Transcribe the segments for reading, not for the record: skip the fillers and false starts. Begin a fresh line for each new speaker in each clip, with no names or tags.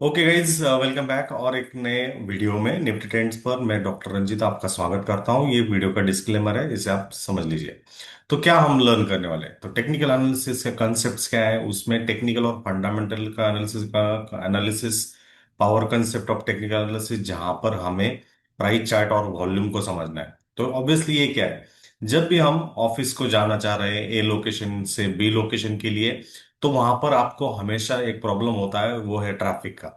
Okay guys, welcome back और एक नए वीडियो में निफ्टी ट्रेंड्स पर मैं डॉक्टर रंजीत आपका स्वागत करता हूं। ये वीडियो का डिस्क्लेमर है, इसे आप समझ लीजिए। तो क्या हम लर्न करने वाले हैं, तो टेक्निकल एनालिसिस के कॉन्सेप्ट्स क्या है, उसमें टेक्निकल और फंडामेंटल का analysis, power concept of technical analysis, जहां पर हमें प्राइस चार्ट और वॉल्यूम को समझना है। तो ऑब्वियसली ये क्या है, जब भी हम ऑफिस को जाना चाह रहे हैं ए लोकेशन से बी लोकेशन के लिए, तो वहां पर आपको हमेशा एक प्रॉब्लम होता है, वो है ट्रैफिक का।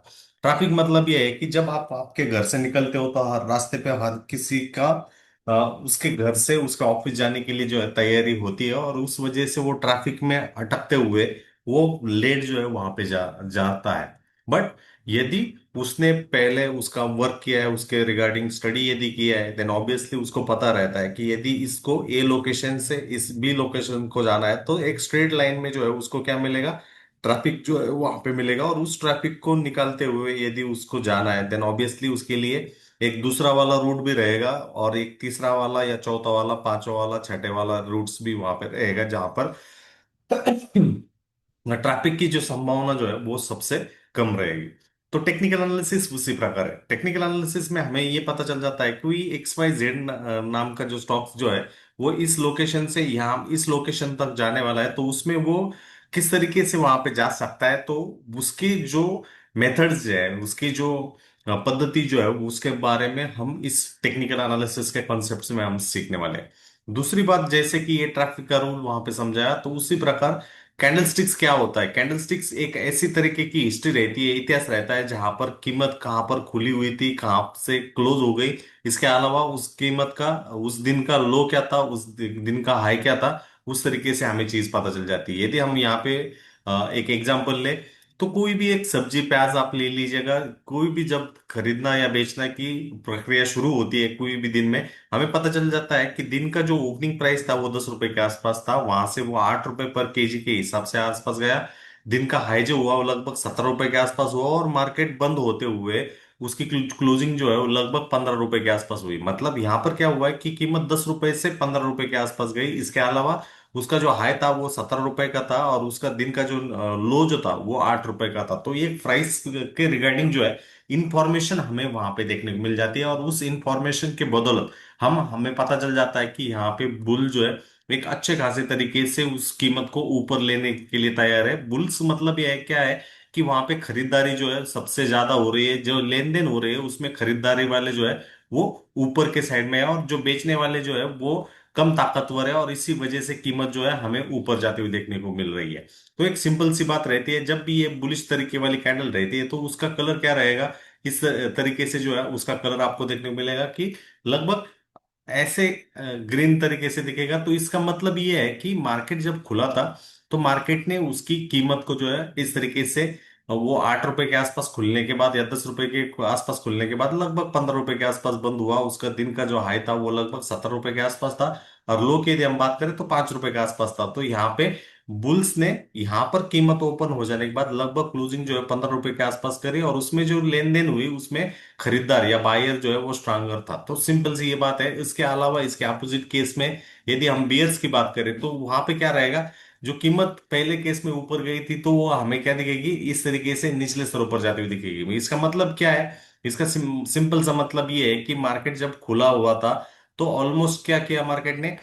ट्रैफिक मतलब ये है कि जब आप आपके घर से निकलते हो तो हर रास्ते पे हर किसी का उसके घर से उसके ऑफिस जाने के लिए जो है तैयारी होती है, और उस वजह से वो ट्रैफिक में अटकते हुए वो लेट जो है वहां पे जाता है। बट यदि उसने पहले उसका वर्क किया है, उसके रिगार्डिंग स्टडी यदि किया है, देन ऑब्वियसली उसको पता रहता है कि यदि इसको ए लोकेशन से इस बी लोकेशन को जाना है तो एक स्ट्रेट लाइन में जो है उसको क्या मिलेगा, ट्रैफिक जो है वहां पे मिलेगा। और उस ट्रैफिक को निकालते हुए यदि उसको जाना है, देन ऑब्वियसली उसके लिए एक दूसरा वाला रूट भी रहेगा, और एक तीसरा वाला या चौथा वाला, पांचवा वाला, छठे वाला रूट्स भी वहां पे रहेगा, जहां पर ट्रैफिक की जो संभावना जो है वो सबसे कम रहेगी। तो टेक्निकल एनालिसिस उसी प्रकार है। टेक्निकल एनालिसिस में हमें ये पता चल जाता है कि एक्स वाई जेड नाम का जो स्टॉक्स जो है वो इस लोकेशन से यहाँ इस लोकेशन तक जाने वाला है, तो उसमें वो किस तरीके से वहां पे जा सकता है। तो उसकी जो मेथड्स जो है, उसकी जो पद्धति जो है, उसके बारे में हम इस टेक्निकल एनालिसिस के कॉन्सेप्ट्स में हम सीखने वाले हैं। दूसरी बात, जैसे कि ये ट्रैफिक का रूल वहां पे समझाया, तो उसी प्रकार कैंडलस्टिक्स क्या होता है। कैंडलस्टिक्स एक ऐसी तरीके की हिस्ट्री रहती है, इतिहास रहता है, जहां पर कीमत कहाँ पर खुली हुई थी, कहाँ से क्लोज हो गई। इसके अलावा उस कीमत का उस दिन का लो क्या था, उस दिन का हाई क्या था, उस तरीके से हमें चीज पता चल जाती है। यदि हम यहाँ पे एक एग्जांपल ले, तो कोई भी एक सब्जी प्याज आप ले लीजिएगा। कोई भी जब खरीदना या बेचना की प्रक्रिया शुरू होती है कोई भी दिन में, हमें पता चल जाता है कि दिन का जो ओपनिंग प्राइस था वो 10 रुपए के आसपास था, वहां से वो 8 रुपए पर केजी के हिसाब से आसपास गया। दिन का हाई जो हुआ वो लगभग 17 रुपए के आसपास हुआ, और मार्केट बंद होते हुए उसकी क्लोजिंग जो है वो लगभग 15 रुपए के आसपास हुई। मतलब यहाँ पर क्या हुआ है कि कीमत 10 रुपए से 15 रुपए के आसपास गई। इसके अलावा उसका जो हाई था वो 17 रुपए का था, और उसका दिन का जो लो जो था वो 8 रुपए का था। तो ये प्राइस के रिगार्डिंग जो है इंफॉर्मेशन हमें वहां पे देखने को मिल जाती है, और उस इंफॉर्मेशन के बदौलत हमें पता चल जाता है कि यहाँ पे बुल जो है एक अच्छे खासे तरीके से उस कीमत को ऊपर लेने के लिए तैयार है। बुल्स मतलब ये है क्या है कि वहां पे खरीदारी जो है सबसे ज्यादा हो रही है, जो लेन देन हो रही है उसमें खरीदारी वाले जो है वो ऊपर के साइड में है, और जो बेचने वाले जो है वो कम ताकतवर है, और इसी वजह से कीमत जो है हमें ऊपर जाते हुए देखने को मिल रही है। तो एक सिंपल सी बात रहती है, जब भी ये बुलिश तरीके वाली कैंडल रहती है तो उसका कलर क्या रहेगा, इस तरीके से जो है उसका कलर आपको देखने को मिलेगा कि लगभग ऐसे ग्रीन तरीके से दिखेगा। तो इसका मतलब ये है कि मार्केट जब खुला था तो मार्केट ने उसकी कीमत को जो है इस तरीके से वो 8 रुपए के आसपास खुलने के बाद या 10 रुपए के आसपास खुलने के बाद लगभग 15 रुपए के आसपास बंद हुआ। उसका दिन का जो हाई था वो लगभग 17 रुपए के आसपास था, और लो की यदि हम बात करें तो 5 रुपए के आसपास था। तो यहाँ पे बुल्स ने यहाँ पर कीमत ओपन हो जाने के बाद लगभग क्लोजिंग जो है 15 रुपए के आसपास करी, और उसमें जो लेन देन हुई उसमें खरीदार या बायर जो है वो स्ट्रांगर था। तो सिंपल सी ये बात है। इसके अलावा इसके अपोजिट केस में यदि हम बियर्स की बात करें तो वहां पे क्या रहेगा, जो कीमत पहले केस में ऊपर गई थी तो वो हमें क्या दिखेगी, इस तरीके से निचले स्तरों पर जाती हुई दिखेगी। इसका मतलब क्या है, इसका सिंपल सा मतलब ये है कि मार्केट जब खुला हुआ था तो ऑलमोस्ट क्या किया मार्केट ने,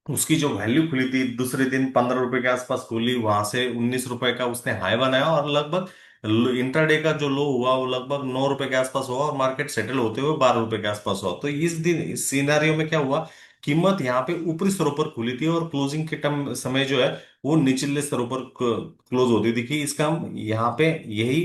उसकी जो वैल्यू खुली थी दूसरे दिन 15 रुपए के आसपास खुली, वहां से 19 रुपए का उसने हाई बनाया, और लगभग इंट्राडे का जो लो हुआ वो लगभग 9 रुपए के आसपास हुआ, और मार्केट सेटल होते हुए 12 रुपए के आसपास हुआ। तो इस दिन इस सिनेरियो में क्या हुआ, कीमत यहाँ पे ऊपरी स्तरों पर खुली थी, और क्लोजिंग के टर्म समय जो है वो निचले स्तरों पर क्लोज होती दिखी। इसका यहाँ पे यही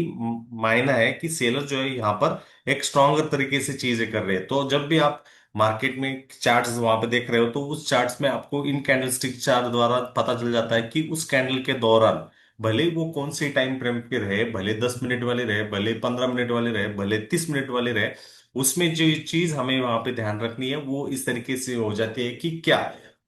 मायना है कि सेलर जो है यहाँ पर एक स्ट्रॉन्गर तरीके से चीजें कर रहे हैं। तो जब भी आप मार्केट में चार्ट्स वहां पे देख रहे हो तो उस चार्ट्स में आपको इन कैंडलस्टिक चार्ट द्वारा पता चल जाता है कि उस कैंडल के दौरान भले ही वो कौन सी टाइम फ्रेम के रहे, भले 10 मिनट वाले रहे, भले 15 मिनट वाले रहे, भले 30 मिनट वाले रहे, उसमें जो चीज हमें वहां पे ध्यान रखनी है वो इस तरीके से हो जाती है कि क्या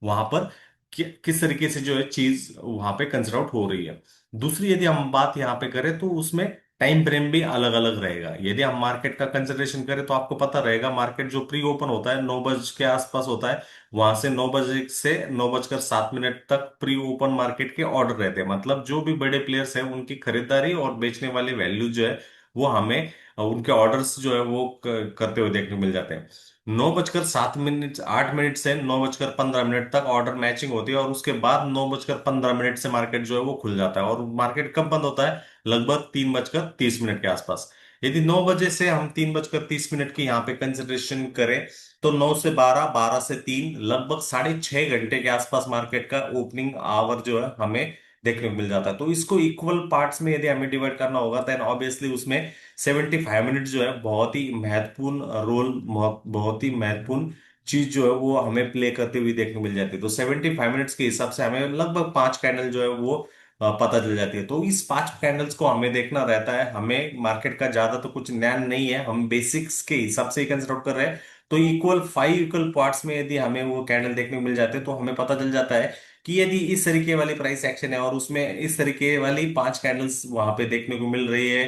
वहां पर किस तरीके से जो है चीज वहां पे कंसिडर आउट हो रही है। दूसरी यदि हम बात यहाँ पे करें तो उसमें टाइम फ्रेम भी अलग अलग रहेगा। यदि हम मार्केट का कंसिडरेशन करें तो आपको पता रहेगा, मार्केट जो प्री ओपन होता है 9 बज के आसपास होता है, वहां से 9 बजे से 9 बजकर 7 मिनट तक प्री ओपन मार्केट के ऑर्डर रहते हैं। मतलब जो भी बड़े प्लेयर्स हैं उनकी खरीदारी और बेचने वाली वैल्यू जो है वो हमें उनके ऑर्डर्स जो है वो करते हुए देखने को मिल जाते हैं। 9 बजकर 7 मिनट 8 मिनट से 9 बजकर 15 मिनट तक ऑर्डर मैचिंग होती है, और उसके बाद 9 बजकर 15 मिनट से मार्केट जो है वो खुल जाता है। और मार्केट कब बंद होता है? लगभग 3 बजकर 30 मिनट के आसपास। यदि 9 बजे से हम 3 बजकर 30 मिनट की यहाँ पे कंसिडरेशन करें, तो 9 से 12, 12 से 3, लगभग 6.5 घंटे के आसपास मार्केट का ओपनिंग आवर जो है हमें देखने को मिल जाता है। तो इसको इक्वल पार्ट्स में यदि हमें डिवाइड करना होगा, तो ऑब्वियसली उसमें 75 मिनट जो है बहुत ही महत्वपूर्ण रोल, बहुत ही महत्वपूर्ण चीज जो है वो हमें प्ले करते हुए देखने को मिल जाती है। तो 75 मिनट्स के हिसाब से हमें लगभग 5 कैंडल जो है वो पता चल जाती है। तो इस 5 कैंडल्स को हमें देखना रहता है। हमें मार्केट का ज्यादा तो कुछ ज्ञान नहीं है, हम बेसिक्स के हिसाब से ही कंसिडर कर रहे हैं। तो इक्वल 5 इक्वल पार्ट्स में यदि हमें वो कैंडल देखने को मिल जाते हैं, तो हमें पता चल जाता है कि यदि इस तरीके वाली प्राइस एक्शन है और उसमें इस तरीके वाली 5 कैंडल्स वहां पे देखने को मिल रही है,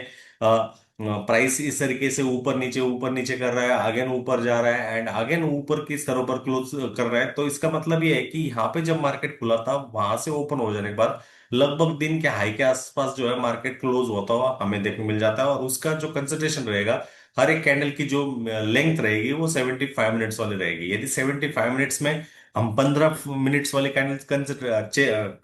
प्राइस इस तरीके से ऊपर नीचे कर रहा है, अगेन ऊपर जा रहा है एंड अगेन ऊपर की स्तरों पर क्लोज कर रहा है, तो इसका मतलब ये है कि यहाँ पे जब मार्केट खुला था वहां से ओपन हो जाने के बाद लगभग दिन के हाई के आसपास जो है मार्केट क्लोज होता हुआ हमें देखने को मिल जाता है। और उसका जो कंसंट्रेशन रहेगा, हर एक कैंडल की जो लेंथ रहेगी वो 75 मिनट्स वाली रहेगी। यदि 75 मिनट्स में हम 15 मिनट्स वाले कैंडल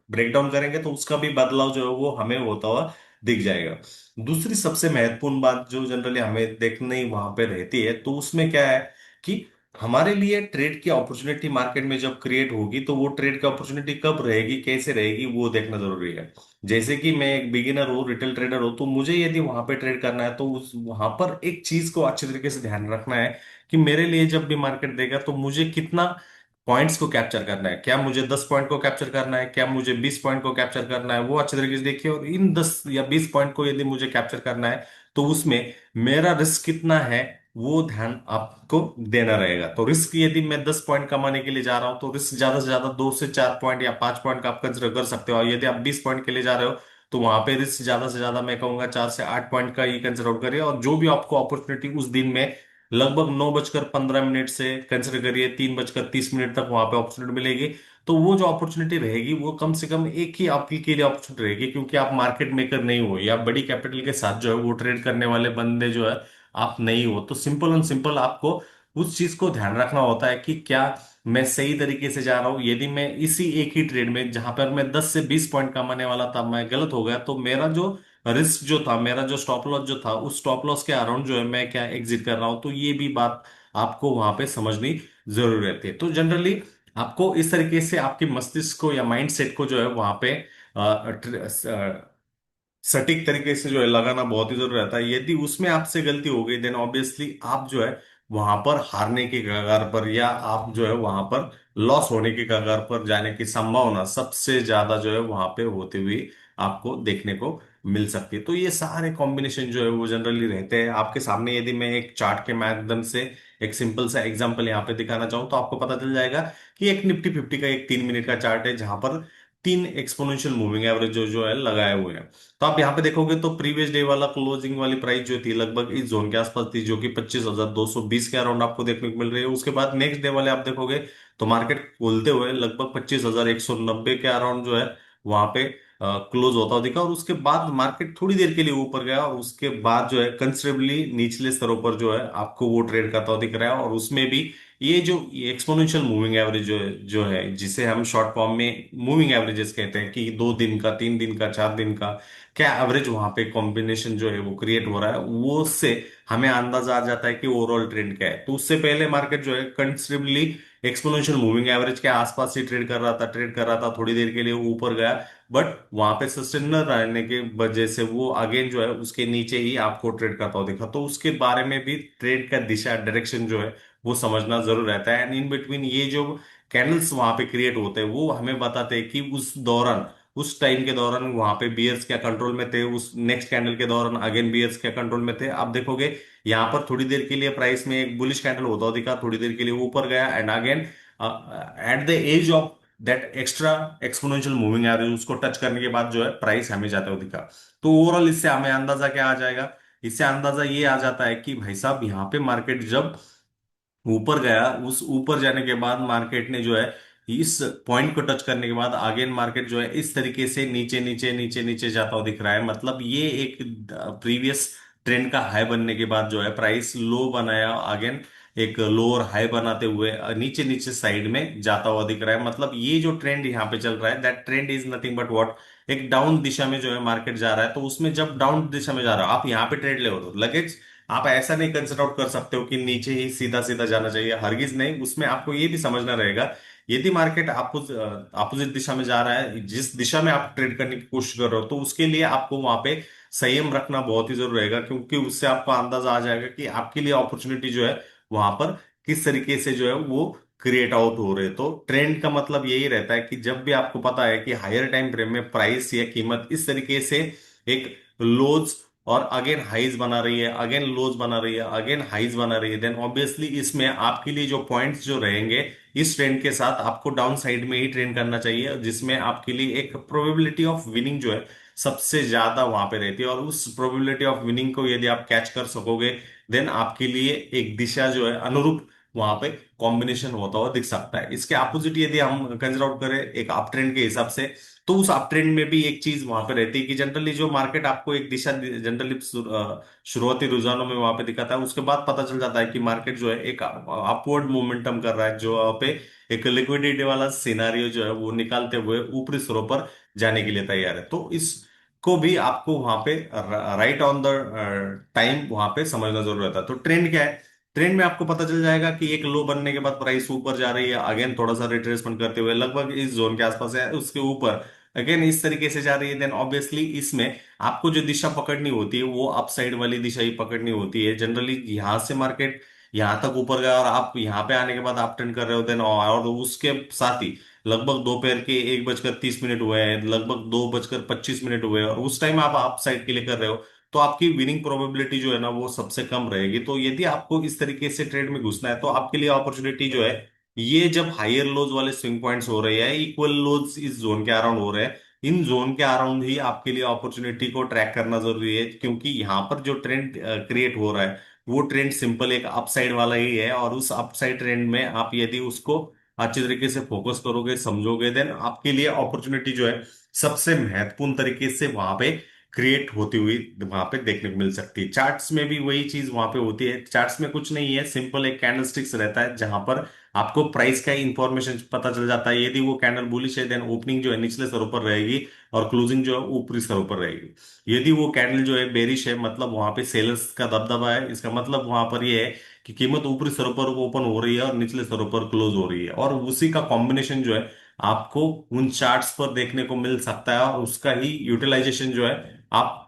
ब्रेक डाउन करेंगे, तो उसका भी बदलाव जो है वो हमें होता हुआ दिख जाएगा। दूसरी सबसे महत्वपूर्ण बात जो जनरली हमें देखनी वहां पे रहती है, तो उसमें क्या है कि हमारे लिए ट्रेड की अपॉर्चुनिटी मार्केट में जब क्रिएट होगी, तो वो ट्रेड की अपॉर्चुनिटी कब रहेगी, कैसे रहेगी, वो देखना जरूरी है। जैसे कि मैं एक बिगिनर हूँ, रिटेल ट्रेडर हूँ, तो मुझे यदि वहां पे ट्रेड करना है, तो उस वहां पर एक चीज को अच्छे तरीके से ध्यान रखना है कि मेरे लिए जब भी मार्केट देगा तो मुझे कितना पॉइंट्स को कैप्चर करना है। क्या मुझे 10 पॉइंट को कैप्चर करना है, क्या मुझे 20 पॉइंट को कैप्चर करना है, वो अच्छे तरीके से देखिए। और इन 10 या 20 पॉइंट को यदि मुझे कैप्चर करना है, तो उसमें मेरा रिस्क कितना है वो ध्यान आपको देना रहेगा। तो रिस्क यदि मैं 10 पॉइंट कमाने के लिए जा रहा हूं, तो रिस्क ज्यादा से ज्यादा 2 से 4 पॉइंट या 5 पॉइंट का आप कंसिडर कर सकते हो। और यदि आप 20 पॉइंट के लिए जा रहे हो, तो वहां पे रिस्क ज्यादा से ज्यादा मैं कहूंगा 4 से 8 पॉइंट का ही कंसिडर करिए। और जो भी आपको अपॉर्चुनिटी उस दिन में लगभग 9 बजकर 15 मिनट से कंसिडर करिए 3 बजकर 30 मिनट तक वहां पे अपॉर्चुनिटी मिलेगी, तो वो जो अपॉर्चुनिटी रहेगी वो कम से कम एक ही आपके के लिए अपॉर्चुनिटी रहेगी, क्योंकि आप मार्केट मेकर नहीं हो या बड़ी कैपिटल के साथ जो है वो ट्रेड करने वाले बंदे जो है आप नहीं हो। तो सिंपल एंड सिंपल आपको उस चीज को ध्यान रखना होता है कि क्या मैं सही तरीके से जा रहा हूं। यदि मैं इसी एक ही ट्रेड में जहां पर मैं 10 से 20 पॉइंट कमाने वाला था, मैं गलत हो गया, तो मेरा जो रिस्क जो था, मेरा जो स्टॉप लॉस जो था, उस स्टॉप लॉस के अराउंड जो है मैं क्या एग्जिट कर रहा हूं। तो ये भी बात आपको वहां पे समझनी जरूरी रहती है। तो जनरली आपको इस तरीके से आपके मस्तिष्क को या माइंड सेट को जो है वहां पे सटीक तरीके से जो है लगाना बहुत ही जरूरी रहता है। यदि उसमें आपसे गलती हो गई, देन ऑब्वियसली आप जो है वहां पर हारने के कगार पर, या आप जो है वहां पर लॉस होने के कगार पर जाने की संभावना सबसे ज्यादा जो है वहां पे होते हुए आपको देखने को मिल सकती है। तो ये सारे कॉम्बिनेशन जो है वो जनरली रहते हैं आपके सामने। यदि मैं एक चार्ट के माध्यम से एक सिंपल सा एग्जांपल यहाँ पे दिखाना चाहूँ, तो आपको पता चल जाएगा कि एक निफ्टी 50 का एक 3 मिनट का चार्ट है, जहां पर 3 एक्सपोनेंशियल मूविंग एवरेज जो है लगाए हुए हैं। तो आप यहाँ पे देखोगे तो प्रीवियस डे वाला क्लोजिंग वाली प्राइस जो थी लगभग इस जोन के आसपास थी, जो कि 25,220 के अराउंड आपको देखने को मिल रही है। उसके बाद नेक्स्ट डे वाले आप देखोगे तो मार्केट खोलते हुए लगभग 25,190 के अराउंड जो है वहां पे क्लोज होता हुआ दिखा। और उसके बाद मार्केट थोड़ी देर के लिए ऊपर गया, और उसके बाद जो है कंसिडरेबली निचले स्तरों पर जो है आपको वो ट्रेड करता हुआ दिख रहा है। और उसमें भी ये जो एक्सपोनेंशियल मूविंग एवरेज जो है जिसे हम शॉर्ट फॉर्म में मूविंग एवरेजेस कहते हैं, कि 2 दिन का, 3 दिन का, 4 दिन का क्या एवरेज वहां पे कॉम्बिनेशन जो है वो क्रिएट हो रहा है, वो उससे हमें अंदाजा आ जाता है कि ओवरऑल ट्रेंड क्या है। तो उससे पहले मार्केट जो है कंसिडरेबली एक्सपोनेंशियल मूविंग एवरेज के आसपास ही ट्रेड कर रहा था, थोड़ी देर के लिए ऊपर गया, बट वहां पे सस्टेन न रहने के वजह से वो अगेन जो है उसके नीचे ही आपको ट्रेड करता हुआ दिखा। तो उसके बारे में भी ट्रेड का दिशा डायरेक्शन जो है वो समझना जरूर रहता है। एंड इन बिटवीन ये जो कैंडल्स वहां पे क्रिएट होते हैं वो हमें बताते हैं कि उस दौरान, उस टाइम के दौरान वहां पे बियर्स क्या कंट्रोल में थे, उस नेक्स्ट कैंडल के दौरान अगेन बियर्स क्या कंट्रोल में थे। आप देखोगे यहाँ पर थोड़ी देर के लिए प्राइस में एक बुलिश कैंडल होता हुआ दिखा, थोड़ी देर के लिए ऊपर गया, and again at the edge of that extra exponential moving average, उसको टच करने के बाद जो है प्राइस हमें जाता है दिखा। तो ओवरऑल इससे हमें अंदाजा क्या आ जाएगा, इससे अंदाजा ये आ जाता है कि भाई साहब यहाँ पे मार्केट जब ऊपर गया, उस ऊपर जाने के बाद मार्केट ने जो है इस पॉइंट को टच करने के बाद अगेन मार्केट जो है इस तरीके से नीचे नीचे नीचे नीचे जाता हुआ दिख रहा है। मतलब ये एक प्रीवियस ट्रेंड का हाई बनने के बाद जो है प्राइस लो बनाया, अगेन एक लोअर हाई बनाते हुए नीचे नीचे साइड में जाता हुआ दिख रहा है। मतलब ये जो ट्रेंड यहाँ पे चल रहा है, that trend is nothing but what, एक डाउन दिशा में जो है मार्केट जा रहा है। तो उसमें जब डाउन दिशा में जा रहा हो, आप यहाँ पे ट्रेड ले हो, लगेज आप ऐसा नहीं कंसिडर आउट कर सकते हो कि नीचे ही सीधा सीधा जाना चाहिए, हरगिज नहीं। उसमें आपको ये भी समझना रहेगा, यदि मार्केट अपोजिट दिशा में जा रहा है, जिस दिशा में आप ट्रेड करने की कोशिश कर रहे हो, तो उसके लिए आपको वहां पे संयम रखना बहुत ही जरूरी रहेगा, क्योंकि उससे आपको अंदाजा आ जाएगा कि आपके लिए अपॉर्चुनिटी जो है वहां पर किस तरीके से जो है वो क्रिएट आउट हो रहे। तो ट्रेंड का मतलब यही रहता है कि जब भी आपको पता है कि हायर टाइम फ्रेम में प्राइस या कीमत इस तरीके से एक लोज और अगेन हाइज बना रही है, अगेन लोज बना रही है, अगेन हाइज बना रही है, देन ऑब्वियसली इसमें आपके लिए जो पॉइंट्स जो रहेंगे इस ट्रेंड के साथ आपको डाउन साइड में ही ट्रेंड करना चाहिए, जिसमें आपके लिए एक प्रोबेबिलिटी ऑफ विनिंग जो है सबसे ज्यादा वहां पे रहती है। और उस प्रोबेबिलिटी ऑफ विनिंग को यदि आप कैच कर सकोगे, देन आपके लिए एक दिशा जो है अनुरूप वहां पे कॉम्बिनेशन होता हुआ दिख सकता है। इसके अपोजिट यदि हम कंसिडर आउट करें एक अप ट्रेंड के हिसाब से, तो उस अप ट्रेंड में भी एक चीज वहां पे रहती है कि जनरली जो मार्केट आपको एक दिशा जनरली शुरुआती रुझानों में वहां पे दिखाता है, उसके बाद पता चल जाता है कि मार्केट जो है एक अपवर्ड मोमेंटम कर रहा है, जो वहां पे एक लिक्विडिटी वाला सिनारियो जो है वो निकालते हुए ऊपरी स्तरों पर जाने के लिए तैयार है। तो इसको भी आपको वहां पे राइट ऑन द टाइम वहां पे समझना जरूर रहता है। तो ट्रेंड क्या है, ट्रेंड में आपको पता चल जाएगा कि एक लो बनने के बाद प्राइस ऊपर जा रही है, अगेन थोड़ा सा रिट्रेसमेंट करते हुए लगभग इस जोन के आसपास है, उसके ऊपर अगेन इस तरीके से जा रही है। देन ऑब्वियसली इसमें आपको जो दिशा पकड़नी होती है वो अपसाइड वाली दिशा ही पकड़नी होती है। जनरली यहां से मार्केट यहां तक ऊपर गया और आप यहां पे आने के बाद आप टर्न कर रहे हो, देन और उसके साथ ही लगभग दोपहर के 1:30 हुए हैं, लगभग 2:25 हुए हैं, और उस टाइम आप अप साइड के लिए कर रहे हो, तो आपकी विनिंग प्रोबेबिलिटी जो है ना वो सबसे कम रहेगी। तो यदि आपको इस तरीके से ट्रेड में घुसना है, तो आपके लिए अपॉर्चुनिटी जो है, ये जब हायर लोज वाले स्विंग पॉइंट्स हो रहे हैं, इक्वल लोज इस जोन के अराउंड हो रहे हैं, इन जोन के अराउंड ही आपके लिए अपॉर्चुनिटी को ट्रैक करना जरूरी है। क्योंकि यहाँ पर जो ट्रेंड क्रिएट हो रहा है वो ट्रेंड सिंपल एक अपसाइड वाला ही है, और उस अपसाइड ट्रेंड में आप यदि उसको अच्छी तरीके से फोकस करोगे, समझोगे, देन आपके लिए अपॉर्चुनिटी जो है सबसे महत्वपूर्ण तरीके से वहां पे क्रिएट होती हुई वहां पे देखने को मिल सकती है। चार्ट्स में भी वही चीज वहां पे होती है। चार्ट्स में कुछ नहीं है, सिंपल एक कैंडलस्टिक्स रहता है जहां पर आपको प्राइस का इंफॉर्मेशन पता चल जाता है। यदि वो कैंडल बुलिश है, देन ओपनिंग जो है निचले स्तरों पर रहेगी और क्लोजिंग जो है ऊपरी स्तरों पर रहेगी। यदि वो कैंडल जो है बेरिश है, मतलब वहां पे सेलर्स का दबदबा है, इसका मतलब वहां पर ये है कि कीमत ऊपरी स्तरों पर ओपन हो रही है और निचले स्तरों पर क्लोज हो रही है, और उसी का कॉम्बिनेशन जो है आपको उन चार्ट्स पर देखने को मिल सकता है, और उसका ही यूटिलाइजेशन जो है आप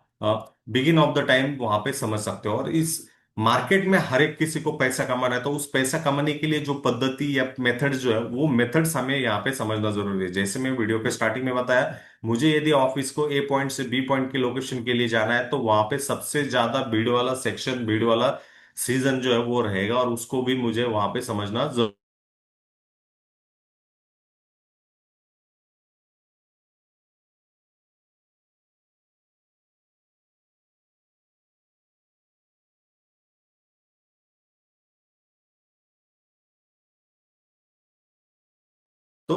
बिगिन ऑफ द टाइम वहां पे समझ सकते हो। और इस मार्केट में हर एक किसी को पैसा कमाना है, तो उस पैसा कमाने के लिए जो पद्धति या मेथड जो है वो मेथड्स हमें यहाँ पे समझना जरूरी है। जैसे मैं वीडियो के स्टार्टिंग में बताया, मुझे यदि ऑफिस को ए पॉइंट से बी पॉइंट की लोकेशन के लिए जाना है, तो वहां पे सबसे ज्यादा भीड़ वाला सेक्शन, भीड़ वाला सीजन जो है वो रहेगा, और उसको भी मुझे वहां पे समझना जरूरी। तो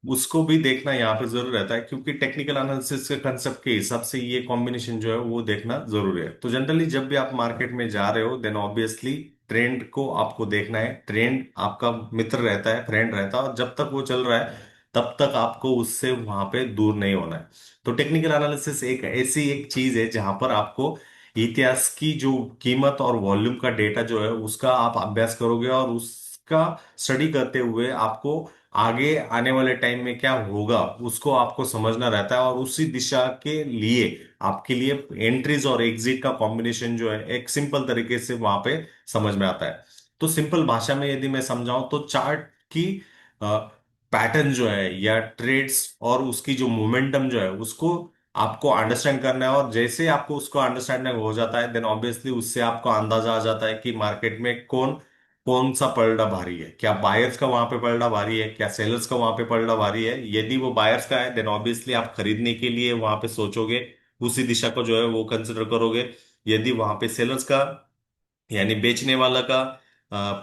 उसको भी देखना यहाँ पे जरूर रहता है, क्योंकि टेक्निकल एनालिसिस के कंसेप्ट के हिसाब से ये कॉम्बिनेशन जो है वो देखना जरूरी है। तो जनरली जब भी आप मार्केट में जा रहे हो, देन ऑब्वियसली ट्रेंड को आपको देखना है। ट्रेंड आपका मित्र रहता है, फ्रेंड रहता है, और जब तक वो चल रहा है तब तक आपको उससे वहां पे दूर नहीं होना है। तो टेक्निकल एनालिसिस एक ऐसी एक चीज है जहां पर आपको इतिहास की जो कीमत और वॉल्यूम का डेटा जो है उसका आप अभ्यास करोगे, और उसका स्टडी करते हुए आपको आगे आने वाले टाइम में क्या होगा उसको आपको समझना रहता है, और उसी दिशा के लिए आपके लिए एंट्रीज और एग्जिट का कॉम्बिनेशन जो है एक सिंपल तरीके से वहां पे समझ में आता है। तो सिंपल भाषा में यदि मैं समझाऊं, तो चार्ट की पैटर्न जो है या ट्रेड्स और उसकी जो मोमेंटम जो है उसको आपको अंडरस्टैंड करना है, और जैसे आपको उसको अंडरस्टैंडिंग हो जाता है, देन ऑब्वियसली उससे आपको अंदाजा आ जाता है कि मार्केट में कौन कौन सा पलड़ा भारी है, क्या बायर्स का वहां पे पलड़ा भारी है, क्या सेलर्स का वहां पे पलड़ा भारी है। यदि वो बायर्स का है देन ऑब्वियसली आप खरीदने के लिए वहां पे सोचोगे, उसी दिशा को जो है वो कंसिडर करोगे। यदि वहां पे सेलर्स का यानी बेचने वाला का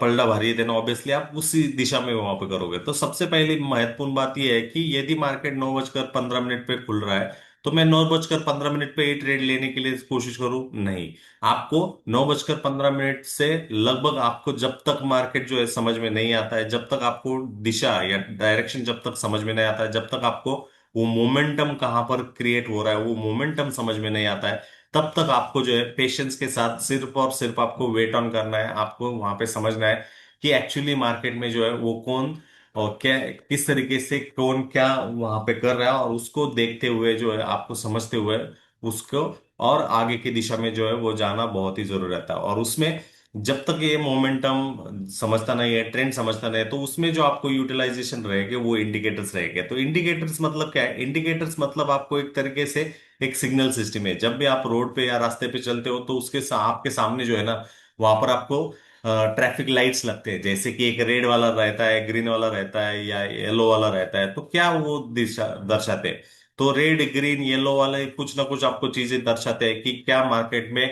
पलड़ा भारी है देन ऑब्वियसली आप उसी दिशा में वहां पे करोगे। तो सबसे पहली महत्वपूर्ण बात यह है कि यदि मार्केट 9:15 पे खुल रहा है तो मैं 9:15 पे ही ट्रेड लेने के लिए कोशिश करूं, नहीं। आपको 9:15 से लगभग आपको जब तक मार्केट जो है समझ में नहीं आता है, जब तक आपको दिशा या डायरेक्शन जब तक समझ में नहीं आता है, जब तक आपको वो मोमेंटम कहां पर क्रिएट हो रहा है वो मोमेंटम समझ में नहीं आता है, तब तक आपको जो है पेशेंस के साथ सिर्फ और सिर्फ आपको वेट ऑन करना है। आपको वहां पे समझना है कि एक्चुअली मार्केट में जो है वो कौन और क्या, किस तरीके से कौन क्या वहां पे कर रहा है, और उसको देखते हुए जो है आपको समझते हुए उसको और आगे की दिशा में जो है वो जाना बहुत ही जरूरी रहता है। और उसमें जब तक ये मोमेंटम समझता नहीं है, ट्रेंड समझता नहीं है, तो उसमें जो आपको यूटिलाइजेशन रहेगा वो इंडिकेटर्स रहेंगे। तो इंडिकेटर्स मतलब क्या है? इंडिकेटर्स मतलब आपको एक तरीके से एक सिग्नल सिस्टम है। जब भी आप रोड पे या रास्ते पे चलते हो तो आपके सामने जो है ना, वहां पर आपको ट्रैफिक लाइट्स लगते हैं। जैसे कि एक रेड वाला रहता है, ग्रीन वाला रहता है या येलो वाला रहता है, तो क्या वो दिशा दर्शाते हैं? तो रेड ग्रीन येलो वाले कुछ ना कुछ आपको चीजें दर्शाते हैं कि क्या मार्केट में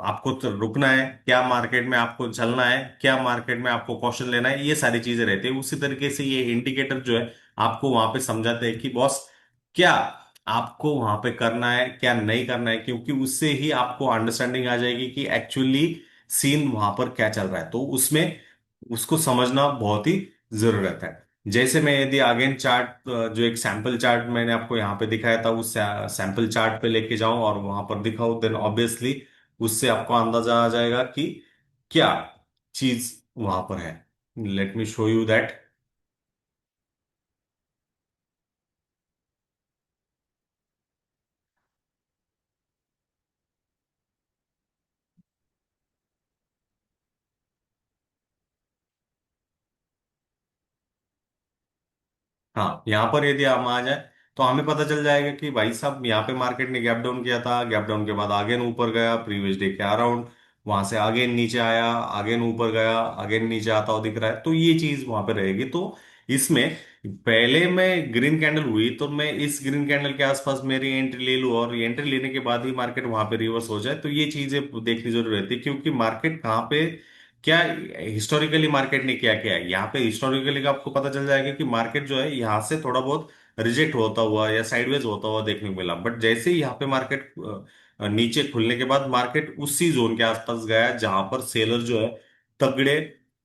आपको तो रुकना है, क्या मार्केट में आपको चलना है, क्या मार्केट में आपको कॉशन लेना है, ये सारी चीजें रहती है। उसी तरीके से ये इंडिकेटर जो है आपको वहां पे समझाते हैं कि बॉस क्या आपको वहां पे करना है, क्या नहीं करना है, क्योंकि उससे ही आपको अंडरस्टैंडिंग आ जाएगी कि एक्चुअली सीन वहां पर क्या चल रहा है। तो उसमें उसको समझना बहुत ही जरूरी रहता है। जैसे मैं यदि अगेन चार्ट, जो एक सैंपल चार्ट मैंने आपको यहाँ पे दिखाया था, उस सैंपल चार्ट पे लेके जाऊं और वहां पर दिखाऊं, देन ऑब्वियसली उससे आपको अंदाजा आ जाएगा कि क्या चीज वहां पर है। Let me show you that. हाँ, यहाँ पर यदि हम आ जाए तो हमें पता चल जाएगा कि भाई साहब यहाँ पे मार्केट ने गैप डाउन किया था, गैप डाउन के बाद आगे ऊपर गया प्रीवियस डे के अराउंड, वहां से आगे नीचे आया, आगे ऊपर गया, आगे नीचे आता हुआ दिख रहा है। तो ये चीज वहां पे रहेगी। तो इसमें पहले मैं ग्रीन कैंडल हुई तो मैं इस ग्रीन कैंडल के आसपास मेरी एंट्री ले लूं, और एंट्री लेने के बाद ही मार्केट वहां पे रिवर्स हो जाए, तो ये चीजें देखनी जरूरी रहती है। क्योंकि मार्केट कहाँ पे क्या, हिस्टोरिकली मार्केट ने क्या किया है, यहाँ पे हिस्टोरिकली का आपको पता चल जाएगा कि मार्केट जो है यहाँ से थोड़ा बहुत रिजेक्ट होता हुआ या साइडवेज होता हुआ देखने को मिला। बट जैसे ही यहाँ पे मार्केट नीचे खुलने के बाद मार्केट उसी जोन के आसपास गया जहां पर सेलर जो है तगड़े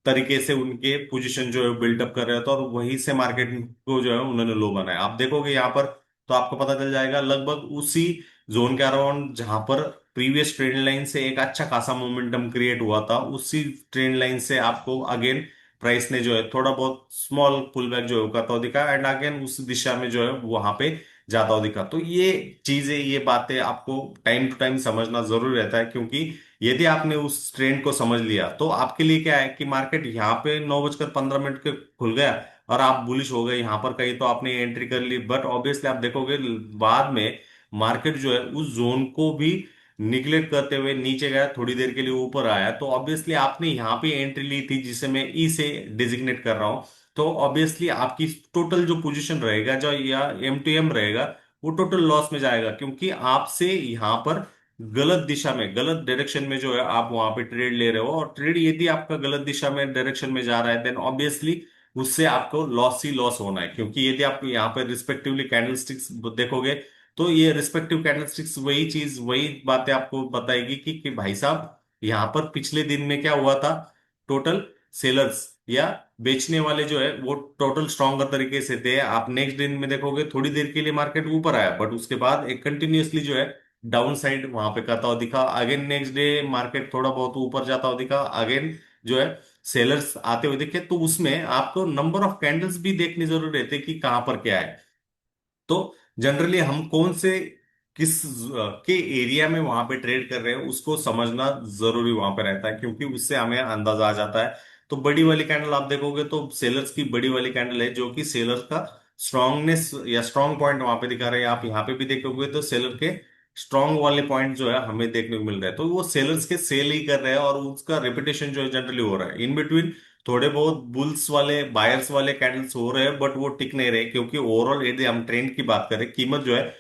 तरीके से उनके पोजीशन जो है बिल्डअप कर रहे थे, और वहीं से मार्केट को जो है उन्होंने लो बनाया। आप देखोगे यहाँ पर तो आपको पता चल जाएगा लगभग उसी जोन के अराउंड जहां पर प्रीवियस ट्रेंड लाइन से एक अच्छा खासा मोमेंटम क्रिएट हुआ था, उसी ट्रेंड लाइन से आपको अगेन प्राइस ने जो है थोड़ा बहुत स्मॉल पुल बैक जो है वो करता हुआ दिखा, एंड अगेन उस दिशा में जो है वहां पे जाता हुआ दिखा। तो ये चीजें, ये बातें आपको टाइम टू टाइम समझना जरूरी रहता है। क्योंकि यदि आपने उस ट्रेंड को समझ लिया तो आपके लिए क्या है कि मार्केट यहाँ पे 9:15 के खुल गया और आप बुलिश हो गए यहाँ पर कहीं, तो आपने एंट्री कर ली। बट ऑब्वियसली आप देखोगे बाद में मार्केट जो है उस जोन को भी निगलेक्ट करते हुए नीचे गया, थोड़ी देर के लिए ऊपर आया, तो ऑब्वियसली आपने यहाँ पे एंट्री ली थी जिसे मैं ई से डिजिग्नेट कर रहा हूँ। तो ऑब्वियसली आपकी टोटल जो पोजीशन रहेगा जो या एम टू एम रहेगा वो टोटल लॉस में जाएगा, क्योंकि आपसे यहाँ पर गलत दिशा में, गलत डायरेक्शन में जो है आप वहां पे ट्रेड ले रहे हो। और ट्रेड यदि आपका गलत दिशा में, डायरेक्शन में जा रहा है देन ऑब्वियसली उससे आपको लॉस ही लॉस होना है। क्योंकि यदि आप यहाँ पे रिस्पेक्टिवली कैंडलस्टिक्स देखोगे तो ये रिस्पेक्टिव कैंडलस्टिक्स वही चीज, वही बातें आपको बताएगी कि भाई साहब यहाँ पर पिछले दिन में क्या हुआ था। टोटल सेलर्स या बेचने वाले जो है वो टोटल स्ट्रॉन्गर तरीके से थे। आप नेक्स्ट दिन में देखोगे थोड़ी देर के लिए मार्केट ऊपर आया, बट उसके बाद एक कंटिन्यूअसली जो है डाउन साइड वहां पे करता हुआ दिखा। अगेन नेक्स्ट डे मार्केट थोड़ा बहुत ऊपर जाता हुआ दिखा, अगेन जो है सेलर्स आते हुए दिखे। तो उसमें आपको नंबर ऑफ कैंडल्स भी देखनी जरूरी रहती है कि कहां पर क्या है। तो जनरली हम कौन से किस के एरिया में वहां पे ट्रेड कर रहे हैं उसको समझना जरूरी वहां पे रहता है, क्योंकि उससे हमें अंदाजा आ जाता है। तो बड़ी वाली कैंडल आप देखोगे तो सेलर्स की बड़ी वाली कैंडल है जो कि सेलर्स का स्ट्रांगनेस या स्ट्रांग पॉइंट वहां पे दिखा रहे हैं। आप यहाँ पे भी देखोगे तो सेलर के स्ट्रांग वाले पॉइंट जो है हमें देखने को मिल रहा है, तो वो सेलर्स के सेल ही कर रहे हैं और उसका रेपिटेशन जो है जनरली हो रहा है। इन बिटवीन थोड़े बहुत बुल्स वाले बायर्स वाले कैंडल्स हो रहे हैं, बट वो टिक नहीं रहे, क्योंकि ओवरऑल यदि हम ट्रेंड की बात करें, कीमत जो है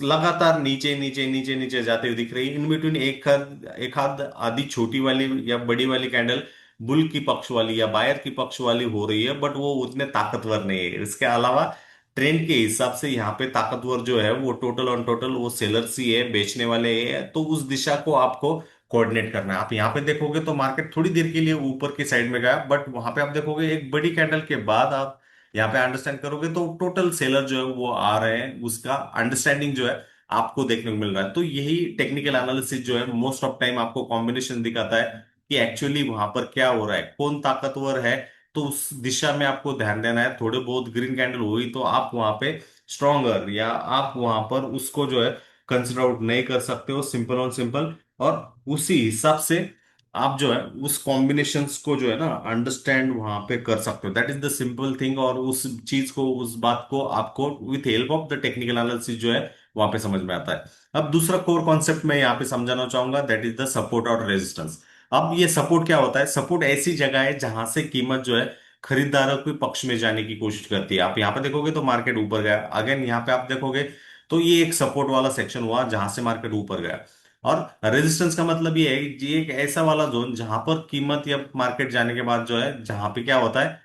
लगातार नीचे नीचे नीचे नीचे जाते हुए दिख रही है। इन बिटवीन एक आध आधी छोटी वाली या बड़ी वाली कैंडल बुल की पक्ष वाली या बायर की पक्ष वाली हो रही है, बट वो उतने ताकतवर नहीं है। इसके अलावा ट्रेंड के हिसाब से यहाँ पे ताकतवर जो है वो टोटल ऑन टोटल वो सेलर्स ही है, बेचने वाले है, तो उस दिशा को आपको कोऑर्डिनेट करना है। आप यहाँ पे देखोगे तो मार्केट थोड़ी देर के लिए ऊपर की साइड में गया, बट वहां पे आप देखोगे एक बड़ी कैंडल के बाद आप यहाँ पे अंडरस्टैंड करोगे तो टोटल सेलर जो है वो आ रहे हैं, उसका अंडरस्टैंडिंग जो है आपको देखने को मिल रहा है। तो यही टेक्निकल एनालिसिस जो है मोस्ट ऑफ टाइम आपको कॉम्बिनेशन दिखाता है कि एक्चुअली वहां पर क्या हो रहा है, कौन ताकतवर है। तो उस दिशा में आपको ध्यान देना है। थोड़े बहुत ग्रीन कैंडल हुई तो आप वहां पे स्ट्रॉन्गर या आप वहां पर उसको जो है कंसिडर आउट नहीं कर सकते हो, सिंपल और सिंपल। और उसी हिसाब से आप जो है उस कॉम्बिनेशंस को जो है ना अंडरस्टैंड वहां पे कर सकते हो। That is the simple thing. और उस चीज को उस बात को आपको with help of the technical analysis जो है वहां पे समझ में आता है। अब दूसरा कोर कॉन्सेप्ट मैं यहाँ पे समझाना चाहूंगा, दैट इज द सपोर्ट और रेजिस्टेंस। अब ये सपोर्ट क्या होता है? सपोर्ट ऐसी जगह है जहां से कीमत जो है खरीदारों के पक्ष में जाने की कोशिश करती है। आप यहाँ पे देखोगे तो मार्केट ऊपर गया, अगेन यहाँ पे आप देखोगे तो ये एक सपोर्ट वाला सेक्शन हुआ जहां से मार्केट ऊपर गया। और रेजिस्टेंस का मतलब ये है कि ये एक ऐसा वाला जोन जहां पर कीमत या मार्केट जाने के बाद जो है जहां पे क्या होता है,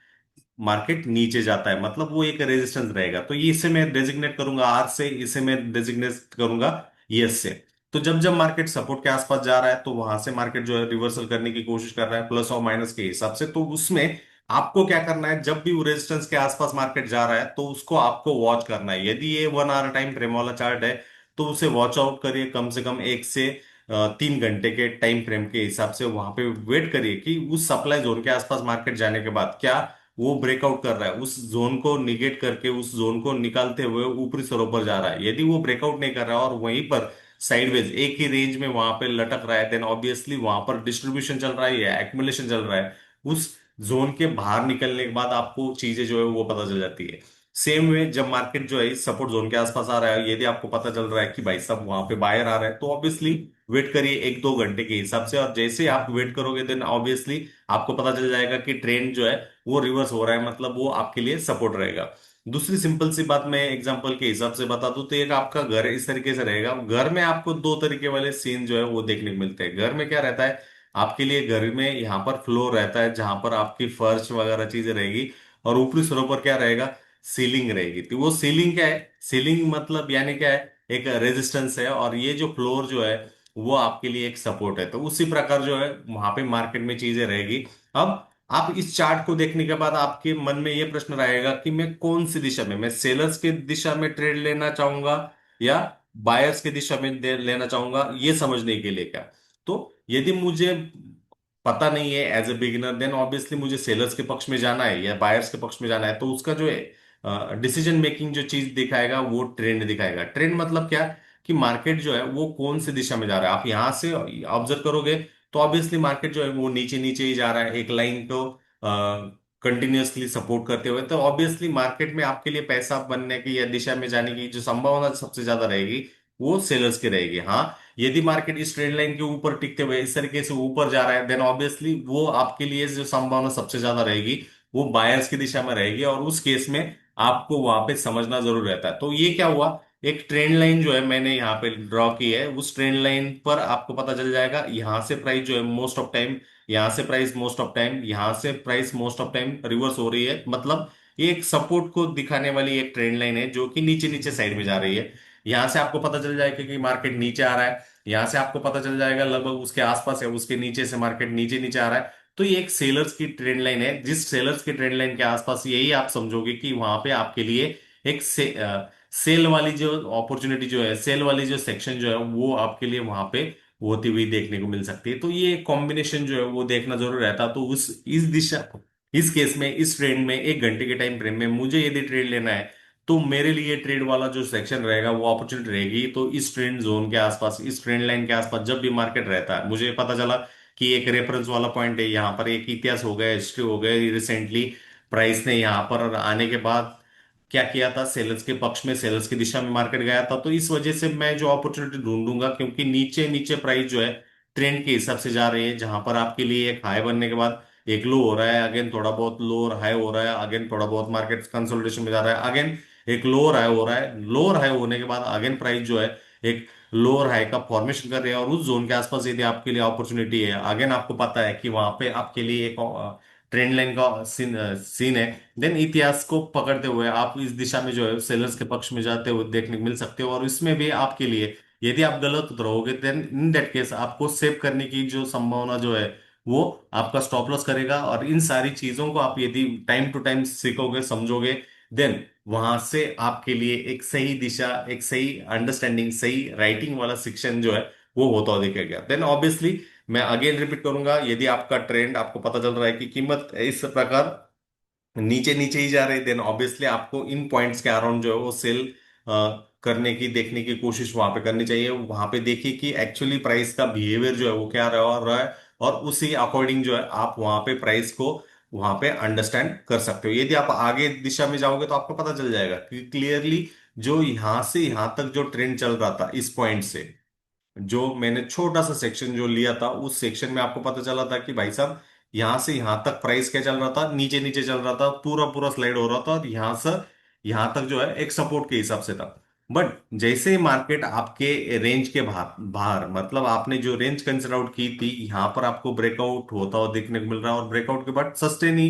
मार्केट नीचे जाता है, मतलब वो एक रेजिस्टेंस रहेगा। तो ये इसे मैं डेजिग्नेट करूंगा आर से, इसे मैं डेजिग्नेट करूंगा यस से। तो जब जब मार्केट सपोर्ट के आसपास जा रहा है तो वहां से मार्केट जो है रिवर्सल करने की कोशिश कर रहा है प्लस और माइनस के हिसाब से। तो उसमें आपको क्या करना है, जब भी वो रेजिस्टेंस के आसपास मार्केट जा रहा है तो उसको आपको वॉच करना है। यदि ये 1 आवर टाइम फ्रेम वाला चार्ट है तो उसे वॉच आउट करिए, कम से कम 1 से 3 घंटे के टाइम फ्रेम के हिसाब से वहां पे वेट करिए कि उस सप्लाई जोन के आसपास मार्केट जाने के बाद क्या वो ब्रेकआउट कर रहा है, उस जोन को निगेट करके उस जोन को निकालते हुए ऊपरी सरों पर जा रहा है। यदि वो ब्रेकआउट नहीं कर रहा है और वहीं पर साइडवेज एक ही रेंज में वहां पे लटक रहा है, देन ऑब्वियसली वहां पर डिस्ट्रीब्यूशन चल रहा है या एक्युमुलेशन चल रहा है। उस जोन के बाहर निकलने के बाद आपको चीजें जो है वो पता चल जाती है। सेम वे जब मार्केट जो है इस सपोर्ट जोन के आसपास आ रहा है, यदि आपको पता चल रहा है कि भाई साहब वहां पे बायर आ रहा है, तो ऑब्वियसली वेट करिए 1-2 घंटे के हिसाब से। और जैसे आप वेट करोगे देन ऑब्वियसली आपको पता चल जाएगा कि ट्रेंड जो है वो रिवर्स हो रहा है, मतलब वो आपके लिए सपोर्ट रहेगा। दूसरी सिंपल सी बात मैं एग्जांपल के हिसाब से बता दूं तो एक आपका घर इस तरीके से रहेगा। घर में आपको दो तरीके वाले सीन जो है वो देखने को मिलते हैं। घर में क्या रहता है, आपके लिए घर में यहाँ पर फ्लोर रहता है जहां पर आपकी फर्श वगैरह चीजें रहेगी, और ऊपरी स्तर पर क्या रहेगा, सीलिंग रहेगी। तो वो सीलिंग क्या है, सीलिंग मतलब यानी क्या है, एक रेजिस्टेंस है, और ये जो फ्लोर जो है वो आपके लिए एक सपोर्ट है। तो उसी प्रकार जो है वहां पे मार्केट में चीजें रहेगी। अब आप इस चार्ट को देखने के बाद आपके मन में ये प्रश्न रहेगा कि मैं कौन सी दिशा में, मैं सेलर्स के दिशा में ट्रेड लेना चाहूंगा या बायर्स की दिशा में लेना चाहूंगा, ये समझने के लिए क्या। तो यदि मुझे पता नहीं है as a beginner, then obviously मुझे सेलर्स के पक्ष में जाना है या बायर्स के पक्ष में जाना है, तो उसका जो है डिसीजन मेकिंग जो चीज दिखाएगा वो ट्रेंड दिखाएगा। ट्रेंड मतलब क्या, कि मार्केट जो है वो कौन सी दिशा में जा रहा है। आप यहां से ऑब्जर्व करोगे तो ऑब्वियसली मार्केट जो है वो नीचे नीचे ही जा रहा है एक लाइन को कंटिन्यूअसली सपोर्ट करते हुए। तो ऑब्वियसली मार्केट में आपके लिए पैसा बनने की या दिशा में जाने की जो संभावना सबसे ज्यादा रहेगी वो सेलर्स की रहेगी। हाँ, यदि मार्केट इस ट्रेंड लाइन के ऊपर टिकते हुए इस तरीके से ऊपर जा रहा है, देन ऑब्वियसली वो आपके लिए जो संभावना सबसे ज्यादा रहेगी वो बायर्स की दिशा में रहेगी, और उस केस में आपको वहां पे समझना जरूर रहता है। तो ये क्या हुआ, एक ट्रेंड लाइन जो है मैंने यहाँ पे ड्रॉ की है, उस ट्रेंड लाइन पर आपको पता चल जाएगा यहाँ से प्राइस जो है मोस्ट ऑफ टाइम, यहाँ से प्राइस मोस्ट ऑफ टाइम, यहाँ से price most of time reverse हो रही है। मतलब ये एक सपोर्ट को दिखाने वाली एक ट्रेंड लाइन है जो कि नीचे नीचे साइड में जा रही है। यहाँ से आपको पता चल जाएगा कि मार्केट नीचे आ रहा है, यहाँ से आपको पता चल जाएगा लगभग उसके आसपास है, उसके नीचे से मार्केट नीचे नीचे आ रहा है। तो ये एक सेलर्स की ट्रेंड लाइन है, जिस सेलर्स की ट्रेंड लाइन के आसपास यही आप समझोगे कि वहां पे आपके लिए एक सेल वाली जो अपॉर्चुनिटी जो है, सेल वाली जो सेक्शन जो है वो आपके लिए वहां पे होती हुई देखने को मिल सकती है। तो ये कॉम्बिनेशन जो है वो देखना जरूर रहता है। तो उस इस दिशा इस केस में इस ट्रेंड में 1 घंटे के टाइम फ्रेम में मुझे यदि ट्रेड लेना है तो मेरे लिए ट्रेड वाला जो सेक्शन रहेगा वो अपॉर्चुनिटी रहेगी। तो इस ट्रेंड जोन के आसपास, इस ट्रेंड लाइन के आसपास जब भी मार्केट रहता है, मुझे पता चला कि एक रेफरेंस वाला पॉइंट है यहाँ पर, एक इतिहास हो गया, हिस्ट्री हो गया, रिसेंटली प्राइस ने यहाँ पर आने के बाद क्या किया था, सेलर्स के पक्ष में, सेलर्स की दिशा में मार्केट गया था। तो इस वजह से मैं जो अपॉर्चुनिटी ढूंढूंगा, क्योंकि नीचे नीचे प्राइस जो है ट्रेंड के हिसाब से जा रही है, जहां पर आपके लिए एक हाई बनने के बाद एक लो हो रहा है, अगेन थोड़ा बहुत लो और हाई हो रहा है, अगेन थोड़ा बहुत मार्केट कंसोलिडेशन में जा रहा है, अगेन एक लोअर हाई हो रहा है, लोअर हाई होने के बाद अगेन प्राइस जो है एक लोअर हाई का फॉर्मेशन कर रहे हैं, और उस जोन के आसपास यदि आपके लिए अपॉर्चुनिटी है, अगेन आपको पता है कि वहां पे आपके लिए एक ट्रेंड लाइन का सीन है, देन इतिहास को पकड़ते हुए आप इस दिशा में जो है सेलर्स के पक्ष में जाते हुए देखने को मिल सकते हो। और इसमें भी आपके लिए यदि आप गलत रहोगे, देन इन दैट केस आपको सेव करने की जो संभावना जो है वो आपका स्टॉप लॉस करेगा। और इन सारी चीजों को आप यदि टाइम टू टाइम सीखोगे, समझोगे, देन वहां से आपके लिए एक सही दिशा, एक सही अंडरस्टैंडिंग, सही राइटिंग वाला सेक्शन जो है वो होता हुआ दिखेगा। देन ऑब्वियसली मैं अगेन रिपीट करूंगा, यदि आपका ट्रेंड आपको पता चल रहा है कि कीमत इस प्रकार नीचे नीचे ही जा रहे, देन ऑब्वियसली आपको इन पॉइंट्स के अराउंड जो है वो सेल करने की, देखने की कोशिश वहां पे करनी चाहिए। वहां पे देखिए कि एक्चुअली प्राइस का बिहेवियर जो है वो क्या रहा है, और उसी अकॉर्डिंग जो है आप वहां पे प्राइस को वहां पे अंडरस्टैंड कर सकते हो। यदि आप आगे दिशा में जाओगे तो आपको पता चल जाएगा कि क्लियरली जो यहां से यहां तक जो ट्रेंड चल रहा था इस पॉइंट से, जो मैंने छोटा सा सेक्शन जो लिया था, उस सेक्शन में आपको पता चला था कि भाई साहब यहां से यहां तक प्राइस क्या चल रहा था, नीचे नीचे चल रहा था, पूरा पूरा स्लाइड हो रहा था, और यहां से यहां तक जो है एक सपोर्ट के हिसाब से था। बट जैसे ही मार्केट आपके रेंज के बाहर बाहर, मतलब आपने जो रेंज कंसिडर आउट की थी, यहां पर आपको ब्रेकआउट होता हुआ देखने को मिल रहा है, और ब्रेकआउट के बाद सस्टेन ही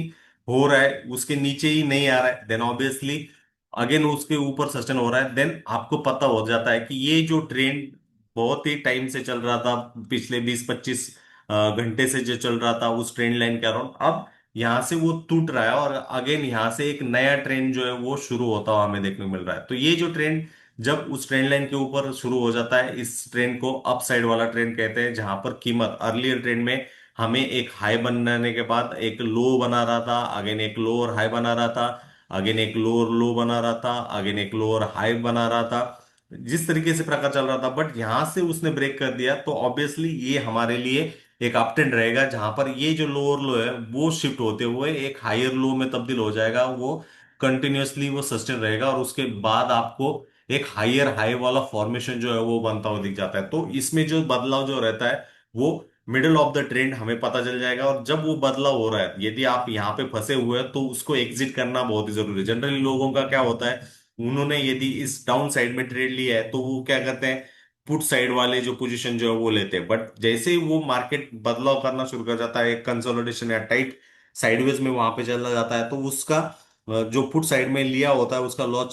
हो रहा है, उसके नीचे ही नहीं आ रहा है, देन ऑब्वियसली अगेन उसके ऊपर सस्टेन हो रहा है, देन आपको पता हो जाता है कि ये जो ट्रेंड बहुत ही टाइम से चल रहा था, पिछले 20-25 घंटे से जो चल रहा था उस ट्रेंड लाइन के अराउंड, अब यहां से वो टूट रहा है, और अगेन यहां से एक नया ट्रेंड जो है वो शुरू होता हुआ हमें देखने को मिल रहा है। तो ये जो ट्रेंड जब उस ट्रेंड लाइन के ऊपर शुरू हो जाता है, इस ट्रेंड को अप साइड वाला ट्रेंड कहते हैं, जहां पर कीमत अर्लियर ट्रेंड में हमें एक हाई बनाने के बाद एक लो बना रहा था, अगेन एक लो और हाई बना रहा था, अगेन एक लो और लो बना रहा था, अगेन एक लो और हाई बना रहा था, जिस तरीके से प्रकार चल रहा था। बट यहां से उसने ब्रेक कर दिया, तो ऑब्वियसली ये हमारे लिए एक अप ट्रेंड रहेगा, जहां पर ये जो लोअर लो है वो शिफ्ट होते हुए एक हायर लो में तब्दील हो जाएगा, वो कंटिन्यूअसली वो सस्टेन रहेगा, और उसके बाद आपको एक हायर हाई वाला फॉर्मेशन जो है वो बनता हुआ दिख जाता है। तो इसमें जो बदलाव जो रहता है वो मिडिल ऑफ द ट्रेंड हमें पता चल जाएगा, और जब वो बदलाव हो रहा है, यदि आप यहाँ पे फंसे हुए हैं तो उसको एग्जिट करना बहुत ही जरूरी है। जनरली लोगों का क्या होता है, उन्होंने यदि इस डाउन साइड में ट्रेड लिया है तो वो क्या करते हैं, पुट साइड वाले जो पोजीशन जो है वो लेते हैं। बट जैसे ही वो मार्केट बदलाव करना शुरू कर जाता है, कंसोलिडेशन या टाइट साइडवेज में वहां पे चला जाता है, तो उसका जो पुट साइड में लिया होता है उसका लॉस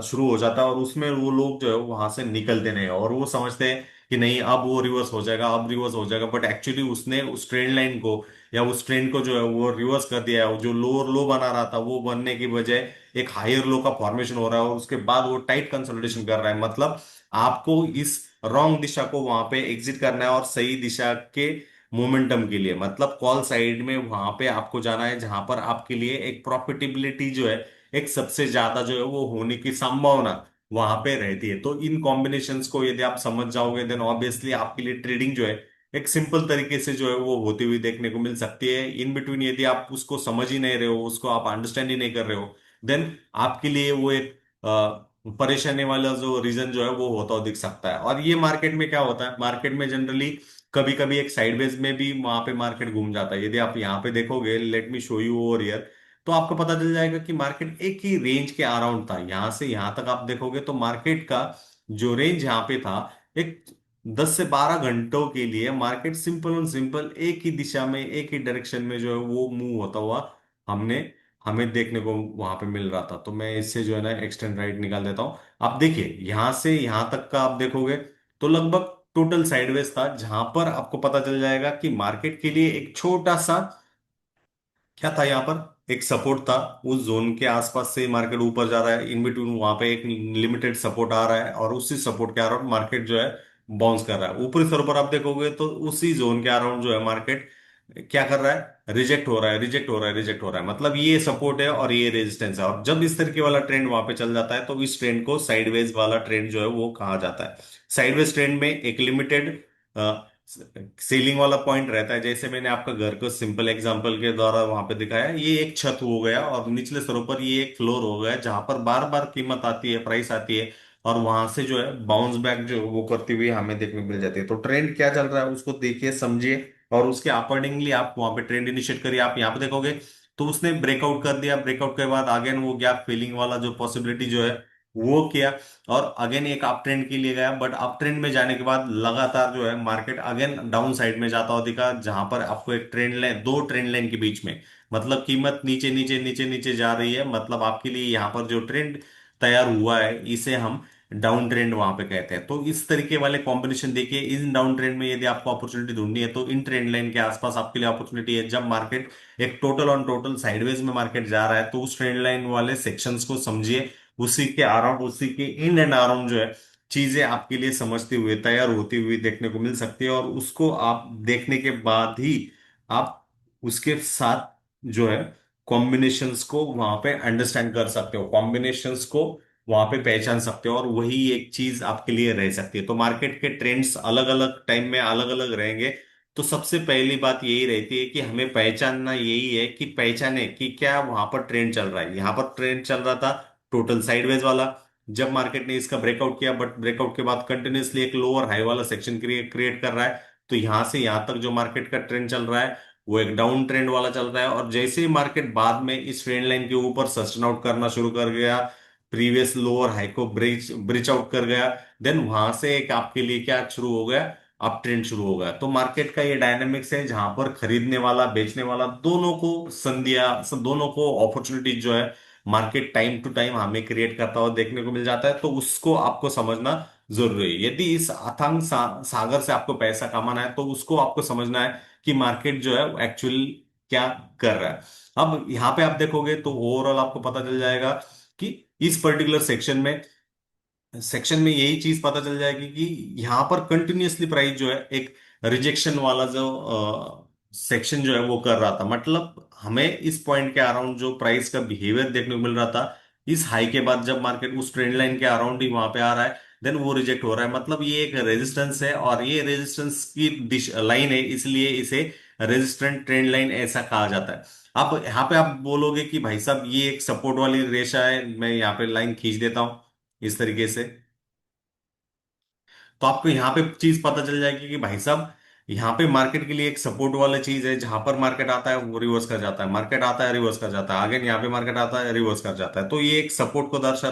शुरू हो जाता है, और उसमें वो लोग जो है वहां से निकलते नहीं, और वो समझते हैं कि नहीं अब वो रिवर्स हो जाएगा, अब रिवर्स हो जाएगा। बट एक्चुअली उसने उस ट्रेंड लाइन को या उस ट्रेंड को जो है वो रिवर्स कर दिया है, जो लोअर लो बना रहा था वो बनने की बजाय एक हायर लो का फॉर्मेशन हो रहा है, और उसके बाद वो टाइट कंसोलिडेशन कर रहा है। मतलब आपको इस रॉन्ग दिशा को वहां पे एग्जिट करना है, और सही दिशा के मोमेंटम के लिए, मतलब कॉल साइड में वहां पे आपको जाना है, जहां पर आपके लिए एक प्रॉफिटेबिलिटी जो है एक सबसे ज्यादा जो है वो होने की संभावना वहां पे रहती है। तो इन कॉम्बिनेशंस को यदि आप समझ जाओगे, देन ऑब्वियसली आपके लिए ट्रेडिंग जो है एक सिंपल तरीके से जो है वो होती हुई देखने को मिल सकती है। इन बिटवीन यदि आप उसको समझ ही नहीं रहे हो, उसको आप अंडरस्टैंड ही नहीं कर रहे हो, देन आपके लिए वो एक परेशानी वाला जो रीजन जो है वो होता हुआ दिख सकता है। और ये मार्केट में क्या होता है, मार्केट में जनरली कभी कभी एक साइडवेज में भी वहां पे मार्केट घूम जाता है। यदि आप यहाँ पे देखोगे, let me show you over here, तो आपको पता चल जाएगा कि मार्केट एक ही रेंज के अराउंड था। यहां से यहां तक आप देखोगे तो मार्केट का जो रेंज यहाँ पे था, एक 10 से 12 घंटों के लिए मार्केट सिंपल और सिंपल एक ही दिशा में, एक ही डायरेक्शन में जो है वो मूव होता हुआ हमने हमें देखने को वहां पे मिल रहा था। तो मैं इससे जो है ना एक्सटेंड राइट निकाल देता हूं। आप देखिए यहां से यहां तक का आप देखोगे तो लगभग टोटल साइडवेज था, जहां पर आपको पता चल जाएगा कि मार्केट के लिए एक छोटा सा क्या था, यहाँ पर एक सपोर्ट था, उस जोन के आसपास से मार्केट ऊपर जा रहा है, इन बिटवीन वहां पे एक लिमिटेड सपोर्ट आ रहा है, और उसी सपोर्ट के अराउंड मार्केट जो है बाउंस कर रहा है। ऊपरी स्तर पर आप देखोगे तो उसी जोन के अराउंड जो है मार्केट क्या कर रहा है, रिजेक्ट हो रहा है, रिजेक्ट हो रहा है, रिजेक्ट हो रहा है। मतलब ये सपोर्ट है और ये रेजिस्टेंस है, और जब इस तरीके वाला ट्रेंड वहां पे चल जाता है तो इस ट्रेंड को साइडवेज वाला ट्रेंड जो है वो कहा जाता है। साइडवेज ट्रेंड में एक लिमिटेड सीलिंग वाला पॉइंट रहता है, जैसे मैंने आपका घर को सिंपल एग्जांपल के द्वारा वहां पे दिखाया, ये एक छत हो गया और निचले स्तरों पर ये एक फ्लोर हो गया जहां पर बार बार कीमत आती है, प्राइस आती है, और वहां से जो है बाउंस बैक जो वो करती हुई हमें देखने को मिल जाती है। तो ट्रेंड क्या चल रहा है उसको देखिए, समझिए, और उसके अकॉर्डिंगली आप वहां पे ट्रेंड इनिशिएट करिए। आप यहाँ पे देखोगे तो उसने ब्रेकआउट कर दिया, ब्रेकआउट के बाद अगेन वो गैप फिलिंग वाला जो पॉसिबिलिटी जो है वो किया, और अगेन एक अप ट्रेंड के लिए गया, बट अप ट्रेंड में जाने के बाद लगातार जो है मार्केट अगेन डाउन साइड में जाता हुआ दिखा, जहां पर आपको एक ट्रेंड लाइन, दो ट्रेंड लाइन के बीच में, मतलब कीमत नीचे नीचे नीचे नीचे जा रही है, मतलब आपके लिए यहाँ पर जो ट्रेंड तैयार हुआ है इसे हम डाउन ट्रेंड वहां पे कहते हैं। तो इस तरीके वाले कॉम्बिनेशन देखिए, इन डाउन ट्रेंड में यदि आपको अपॉर्चुनिटी ढूंढनी है तो इन ट्रेंड लाइन के आसपास आपके लिए अपॉर्चुनिटी है। जब मार्केट एक टोटल ऑन टोटल साइडवेज में मार्केट जा रहा है तो उस ट्रेंड लाइन वाले सेक्शंस को समझिए, उसी के अराउंड, उसी के इन एंड अराउंड जो है चीजें आपके लिए समझती हुए तैयार होती हुई देखने को मिल सकती है, और उसको आप देखने के बाद ही आप उसके साथ जो है कॉम्बिनेशंस को वहां पे अंडरस्टैंड कर सकते हो, कॉम्बिनेशंस को वहां पे पहचान सकते हो, और वही एक चीज आपके लिए रह सकती है। तो मार्केट के ट्रेंड्स अलग अलग टाइम में अलग अलग रहेंगे। तो सबसे पहली बात यही रहती है कि हमें पहचानना यही है कि पहचाने कि क्या वहां पर ट्रेंड चल रहा है। यहाँ पर ट्रेंड चल रहा था टोटल साइडवेज वाला, जब मार्केट ने इसका ब्रेकआउट किया, बट ब्रेकआउट के बाद कंटिन्यूसली एक लोअर हाई वाला सेक्शन क्रिएट कर रहा है, तो यहां से यहां तक जो मार्केट का ट्रेंड चल रहा है वो एक डाउन ट्रेंड वाला चल रहा है। और जैसे ही मार्केट बाद में इस ट्रेंड लाइन के ऊपर सस्टेन आउट करना शुरू कर गया, प्रीवियस लोअर हाई को ब्रिज ब्रिज आउट कर गया, देन वहां से एक आपके लिए क्या शुरू हो गया, अप ट्रेंड शुरू हो गया। तो मार्केट का ये डायनेमिक्स है जहां पर खरीदने वाला बेचने वाला दोनों को संधिया, दोनों को अपॉर्चुनिटी जो है मार्केट टाइम टू टाइम हमें क्रिएट करता हुआ देखने को मिल जाता है। तो उसको आपको समझना जरूरी है। यदि इस अथांग सागर से आपको पैसा कमाना है तो उसको आपको समझना है कि मार्केट जो है एक्चुअली क्या कर रहा है। अब यहाँ पे आप देखोगे तो ओवरऑल आपको पता चल जाएगा कि इस पर्टिकुलर सेक्शन में यही चीज पता चल जाएगी कि यहाँ पर कंटिन्यूअसली प्राइस जो है एक रिजेक्शन वाला जो सेक्शन जो है वो कर रहा था, मतलब हमें इस पॉइंट के अराउंड जो प्राइस का बिहेवियर देखने को मिल रहा था, इस हाई के बाद जब मार्केट उस ट्रेंड लाइन के अराउंड ही वहां पे आ रहा है, देन वो रिजेक्ट हो रहा है, मतलब ये एक रेजिस्टेंस है, और ये रेजिस्टेंस की दिश लाइन है, इसलिए इसे रेजिस्टेंट ट्रेंड लाइन ऐसा कहा जाता है। अब यहाँ पे आप बोलोगे कि भाई साहब ये एक सपोर्ट वाली रेशा है, मैं यहाँ पे लाइन खींच देता हूं इस तरीके से, तो आपको यहाँ पे चीज पता चल जाएगी कि भाई साहब यहाँ पे मार्केट के लिए एक सपोर्ट वाला चीज है, जहां पर मार्केट आता है वो रिवर्स कर जाता है, मार्केट आता है रिवर्स कर जाता है, आगे यहाँ पे मार्केट आता है रिवर्स कर जाता है। तो ये एक सपोर्ट को दर्शा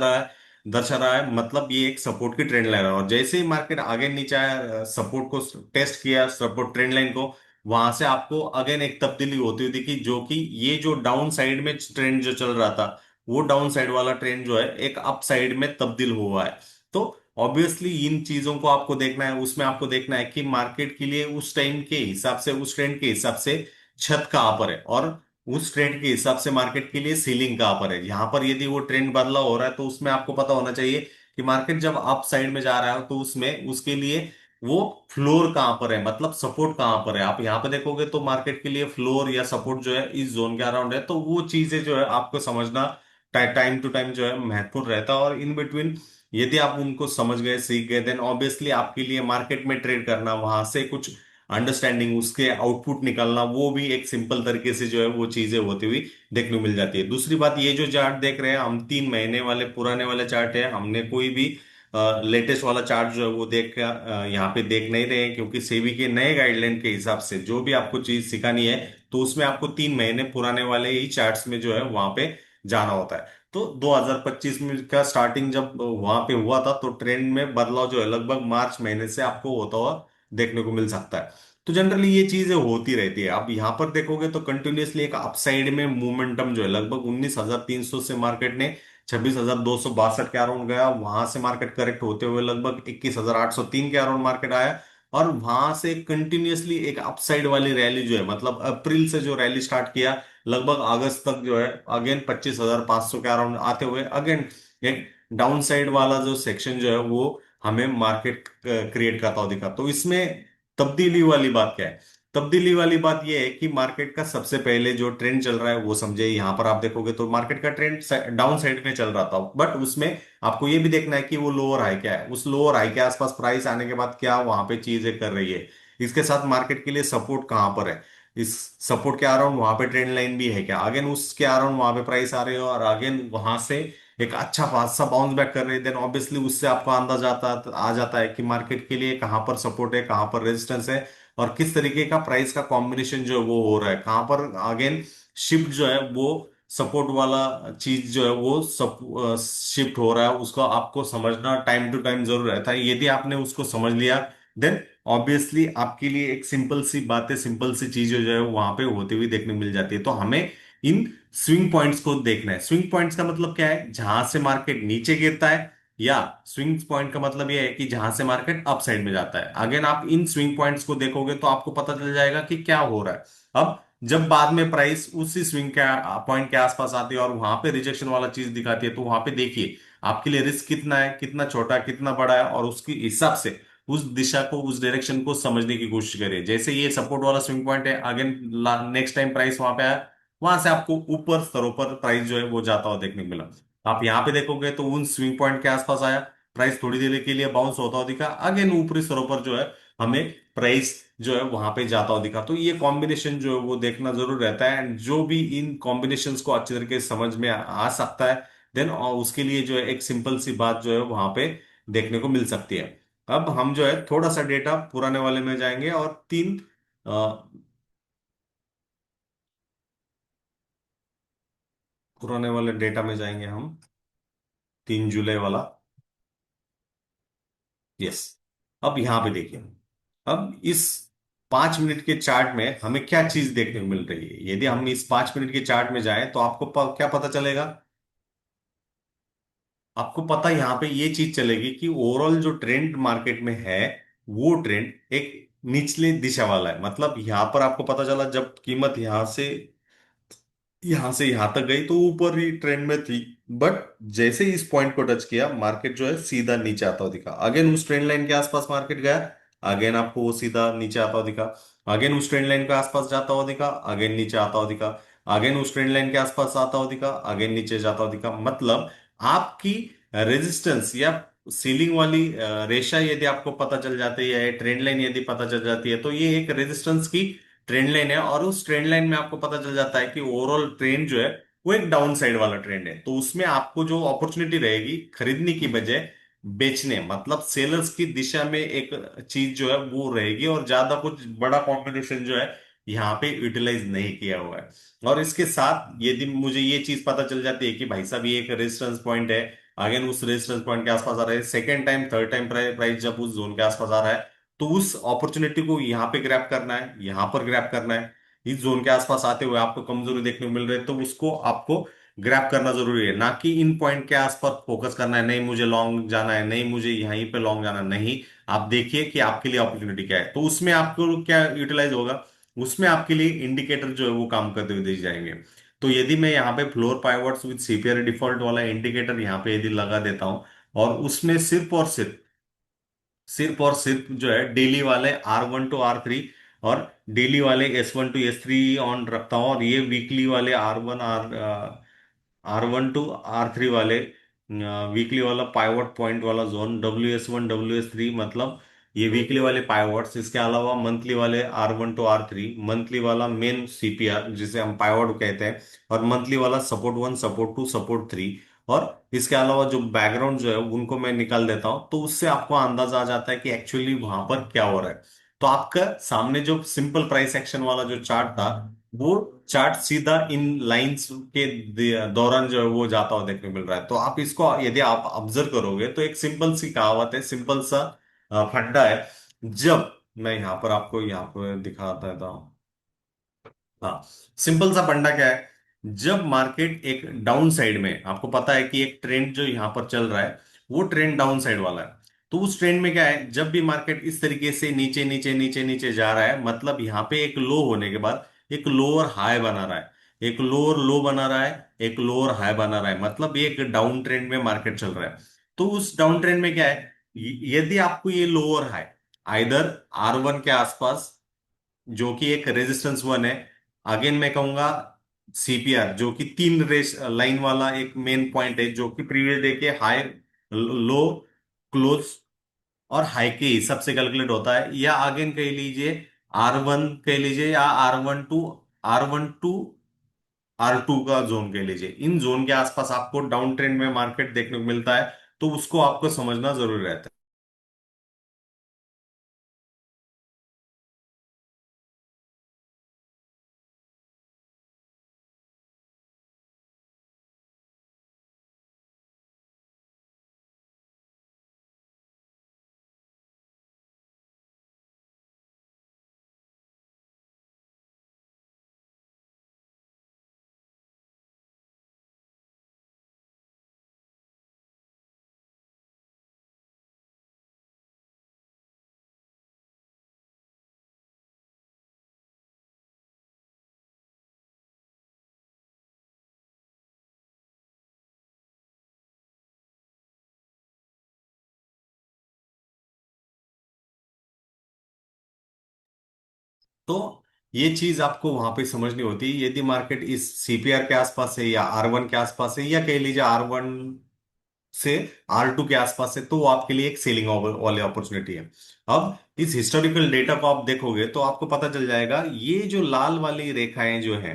रहा है, मतलब ये एक सपोर्ट की ट्रेंड लाइन है, और जैसे ही मार्केट आगे नीचे आया, सपोर्ट को टेस्ट किया, सपोर्ट ट्रेंड लाइन को, वहां से आपको अगेन एक तब्दीली होती हुई दिखी, जो कि ये जो डाउन साइड में ट्रेंड जो चल रहा था, वो डाउन साइड वाला ट्रेंड जो है एक अप साइड में तब्दील हुआ है। तो ऑब्वियसली इन चीजों को आपको देखना है, उसमें आपको देखना है कि मार्केट के लिए उस टाइम के हिसाब से, उस ट्रेंड के हिसाब से छत कहाँ पर है, और उस ट्रेंड के हिसाब से मार्केट के लिए सीलिंग कहाँ पर है। यहाँ पर यदि वो ट्रेंड बदला हो रहा है तो उसमें आपको पता होना चाहिए कि मार्केट जब अप साइड में जा रहा है तो उसमें उसके लिए वो फ्लोर कहाँ पर है, मतलब सपोर्ट कहाँ पर है। आप यहाँ पे देखोगे तो मार्केट के लिए फ्लोर या सपोर्ट जो है इस जोन के अराउंड है, तो वो चीजें जो है आपको समझना टाइम टू टाइम जो है महत्वपूर्ण रहता है। और इन बिटवीन यदि आप उनको समझ गए, सीख गए, देन ऑब्वियसली आपके लिए मार्केट में ट्रेड करना, वहां से कुछ अंडरस्टैंडिंग, उसके आउटपुट निकालना, वो भी एक सिंपल तरीके से जो है वो चीजें होती हुई देखने को मिल जाती है। दूसरी बात, ये जो चार्ट देख रहे हैं हम, 3 महीने वाले पुराने वाले चार्ट है, हमने कोई भी लेटेस्ट वाला चार्ट जो है वो देख यहाँ पे देख नहीं रहे हैं, क्योंकि सेबी के नए गाइडलाइन के हिसाब से जो भी आपको चीज सिखानी है तो उसमें आपको 3 महीने पुराने वाले ही चार्ट्स में जो है वहां पे जाना होता है। तो 2025 में का स्टार्टिंग जब वहां पे हुआ था तो ट्रेंड में बदलाव जो है लगभग मार्च महीने से आपको होता हुआ देखने को मिल सकता है। तो जनरली ये चीजें होती रहती है। अब यहाँ पर देखोगे तो कंटिन्यूअसली एक अपसाइड में मोमेंटम जो है लगभग 19,300 से मार्केट ने 26,262 के अराउंड गया, वहां से मार्केट करेक्ट होते हुए लगभग 21,803 के अराउंड मार्केट आया, और वहां से कंटिन्यूअसली एक अपसाइड वाली रैली जो है, मतलब अप्रैल से जो रैली स्टार्ट किया लगभग अगस्त तक जो है अगेन 25,500 के अराउंड आते हुए अगेन एक डाउन साइड वाला जो सेक्शन जो है वो हमें मार्केट क्रिएट करता हुआ दिखा। तो इसमें तब्दीली वाली बात क्या है? तब्दीली वाली बात यह है कि मार्केट का सबसे पहले जो ट्रेंड चल रहा है वो समझे। यहां पर आप देखोगे तो मार्केट का ट्रेंड डाउन साइड में चल रहा था, बट उसमें आपको ये भी देखना है कि वो लोअर हाई क्या है, उस लोअर हाई के आसपास प्राइस आने के बाद क्या वहां पे चीजें कर रही है। इसके साथ मार्केट के लिए सपोर्ट कहाँ पर है, इस सपोर्ट के अराउंड वहां पे ट्रेंड लाइन भी है क्या, अगेन उसके अराउंड वहां पे प्राइस आ रही है और अगेन वहां से एक अच्छा खासा बाउंस बैक कर रही है, देन ऑब्वियसली उससे आपको अंदाजा आ जाता है कि मार्केट के लिए कहाँ पर सपोर्ट है, कहाँ पर रेजिस्टेंस है, और किस तरीके का प्राइस का कॉम्बिनेशन जो है वो हो रहा है, कहाँ पर अगेन शिफ्ट जो है वो सपोर्ट वाला चीज जो है वो सब शिफ्ट हो रहा है, उसको आपको समझना टाइम टू टाइम जरूर रहता है। यदि आपने उसको समझ लिया देन ऑब्वियसली आपके लिए एक सिंपल सी बातें, सिंपल सी चीजें जो है वहां पे होती हुई देखने मिल जाती है। तो हमें इन स्विंग पॉइंट्स को देखना है। स्विंग पॉइंट्स का मतलब क्या है, जहां से मार्केट नीचे गिरता है, या स्विंग पॉइंट का मतलब यह है कि जहां से मार्केट अप साइड में जाता है। अगेन आप इन स्विंग पॉइंट्स को देखोगे तो आपको पता चल जाएगा कि क्या हो रहा है। अब जब बाद में प्राइस उसी स्विंग के पॉइंट के आसपास आती है और वहां पे रिजेक्शन वाला चीज दिखाती है, तो वहां पे देखिए आपके लिए रिस्क कितना है, कितना छोटा है, कितना बड़ा है, और उसके हिसाब से उस दिशा को, उस डायरेक्शन को समझने की कोशिश करिए। जैसे ये सपोर्ट वाला स्विंग पॉइंट है, अगेन नेक्स्ट टाइम प्राइस वहां पे आया, वहां से आपको ऊपर स्तरों पर प्राइस जो है वो जाता हुआ देखने को मिला। आप यहाँ पे देखोगे तो उन स्विंग पॉइंट के आसपास आया, प्राइस थोड़ी देर के लिए बाउंस होता हुआ दिखा, अगेन ऊपरी स्तरों पर जो है हमें प्राइस जो है वहां पे जाता हुआ दिखा। तो ये कॉम्बिनेशन जो है वो देखना जरूर रहता है, एंड जो भी इन कॉम्बिनेशंस को अच्छी तरीके से समझ में आ सकता है, देन और उसके लिए जो है एक सिंपल सी बात जो है वहां पे देखने को मिल सकती है। अब हम जो है थोड़ा सा डेटा पुराने वाले में जाएंगे और तीन पुराने वाले डेटा में जाएंगे हम, 3 जुलाई वाला। यस। अब यहां पे देखिए, अब इस 5 मिनट के चार्ट में हमें क्या चीज देखने को मिल रही है। यदि हम इस 5 मिनट के चार्ट में जाएं तो आपको क्या पता चलेगा, आपको पता यहां पे ये चीज चलेगी कि ओवरऑल जो ट्रेंड मार्केट में है वो ट्रेंड एक निचले दिशा वाला है। मतलब यहां पर आपको पता चला जब कीमत यहां से यहां तक गई तो ऊपर ही ट्रेंड में थी, बट जैसे ही इस पॉइंट को टच किया मार्केट जो है सीधा नीचे आता हुआ दिखा, अगेन उस ट्रेंड लाइन के आसपास मार्केट गया, अगेन आपको वो सीधा नीचे आता हुआ दिखा, अगेन उस ट्रेंड लाइन के आसपास जाता हुआ दिखा, अगेन नीचे आता हुआ दिखा, अगेन उस ट्रेंड लाइन के आसपास आता हुआ दिखा, अगेन नीचे जाता हुआ दिखा। मतलब आपकी रेजिस्टेंस या सीलिंग वाली रेशा यदि आपको पता चल जाती है, ट्रेंड लाइन यदि पता चल जाती है, तो ये एक रेजिस्टेंस की ट्रेंड लाइन है, और उस ट्रेंड लाइन में आपको पता चल जाता है कि ओवरऑल ट्रेंड जो है वो एक डाउन साइड वाला ट्रेंड है। तो उसमें आपको जो अपॉर्चुनिटी रहेगी खरीदने की बजाय बेचने, मतलब सेलर्स की दिशा में एक चीज जो है वो रहेगी, और ज्यादा कुछ बड़ा कॉम्बिनेशन जो है यहाँ पे यूटिलाइज नहीं किया हुआ है। और इसके साथ यदि मुझे ये चीज पता चल जाती है कि भाई साहब ये एक रेजिस्टेंस पॉइंट है, अगेन उस रेजिस्टेंस पॉइंट के आसपास आ रहा है, second time third time price जब उस जोन के आसपास आ रहा है, तो उस अपॉर्चुनिटी को यहाँ पे ग्रैब करना है, यहाँ पर ग्रैब करना है। इस जोन के आसपास आते हुए आपको कमजोरी देखने को मिल रही है तो उसको आपको ग्रैब करना जरूरी है, ना कि इन पॉइंट के आसपास फोकस करना है, नहीं मुझे लॉन्ग जाना है, नहीं मुझे यहीं पे लॉन्ग जाना है। नहीं, आप देखिए कि आपके लिए अपॉर्चुनिटी क्या है, तो उसमें आपको क्या यूटिलाइज होगा, उसमें आपके लिए इंडिकेटर जो है वो काम करते हुए दिख जाएंगे। तो यदि मैं यहाँ पे फ्लोर पाइवट्स विद सीपीआर डिफॉल्ट वाला इंडिकेटर यहाँ पे यदि लगा देता हूँ, और उसमें सिर्फ जो है डेली वाले R1 to R3 और डेली वाले S1 to S3 ऑन रखता हूँ, और ये वीकली वाले R1 to R3 वाले वीकली वाला पाइवट पॉइंट वाला जोन WS1 WS3, मतलब ये वीकली वाले पाइवट्स। इसके अलावा मंथली वाले R1 to R3, मंथली वाला मेन सीपीआर जिसे हम पाइवट कहते हैं, और मंथली वाला सपोर्ट 1 सपोर्ट 2 सपोर्ट 3, और इसके अलावा जो बैकग्राउंड जो है उनको मैं निकाल देता हूं, तो उससे आपको अंदाजा आ जाता है कि एक्चुअली वहां पर क्या हो रहा है। तो आपका सामने जो सिंपल प्राइस एक्शन वाला जो चार्ट था, वो चार्ट सीधा इन लाइंस के दौरान जो है वो जाता हुआ देखने को मिल रहा है। तो आप इसको यदि आप ऑब्जर्व करोगे तो एक सिंपल सी कहावत है, सिंपल सा फंडा है। जब मैं यहाँ पर आपको यहाँ पर दिखाता था, हाँ, सिंपल सा फंडा क्या है, जब मार्केट एक डाउन साइड में, आपको पता है कि एक ट्रेंड जो यहां पर चल रहा है वो ट्रेंड डाउन साइड वाला है, तो उस ट्रेंड में क्या है, जब भी मार्केट इस तरीके से नीचे नीचे नीचे नीचे जा रहा है, मतलब यहाँ पे एक लो होने के बाद एक लोअर हाई बना रहा है, एक लोअर लो बना रहा है, एक लोअर हाई बना रहा है, मतलब ये एक डाउन ट्रेंड में मार्केट चल रहा है। तो उस डाउन ट्रेंड में क्या है, यदि आपको ये लोअर हाई आइदर R1 के आसपास, जो कि एक रेजिस्टेंस 1 है, अगेन मैं कहूंगा सीपीआर जो कि 3 रेस लाइन वाला एक मेन पॉइंट है, जो कि प्रीवियस डे के हाई लो क्लोज और हाई के हिसाब से कैलकुलेट होता है, या अगेन कह लीजिए R1 कह लीजिए, या R12 R2 का जोन कह लीजिए, इन जोन के आसपास आपको डाउन ट्रेंड में मार्केट देखने को मिलता है, तो उसको आपको समझना जरूरी रहता है। तो ये चीज आपको वहां पे समझनी होती है, यदि मार्केट इस सीपीआर के आसपास है या R1 के आसपास है, या कह लीजिए R1 से R2 के आसपास है, तो वो आपके लिए एक सेलिंग वाली अपॉर्चुनिटी है। अब इस हिस्टोरिकल डेटा को आप देखोगे तो आपको पता चल जाएगा, ये जो लाल वाली रेखाएं जो हैं,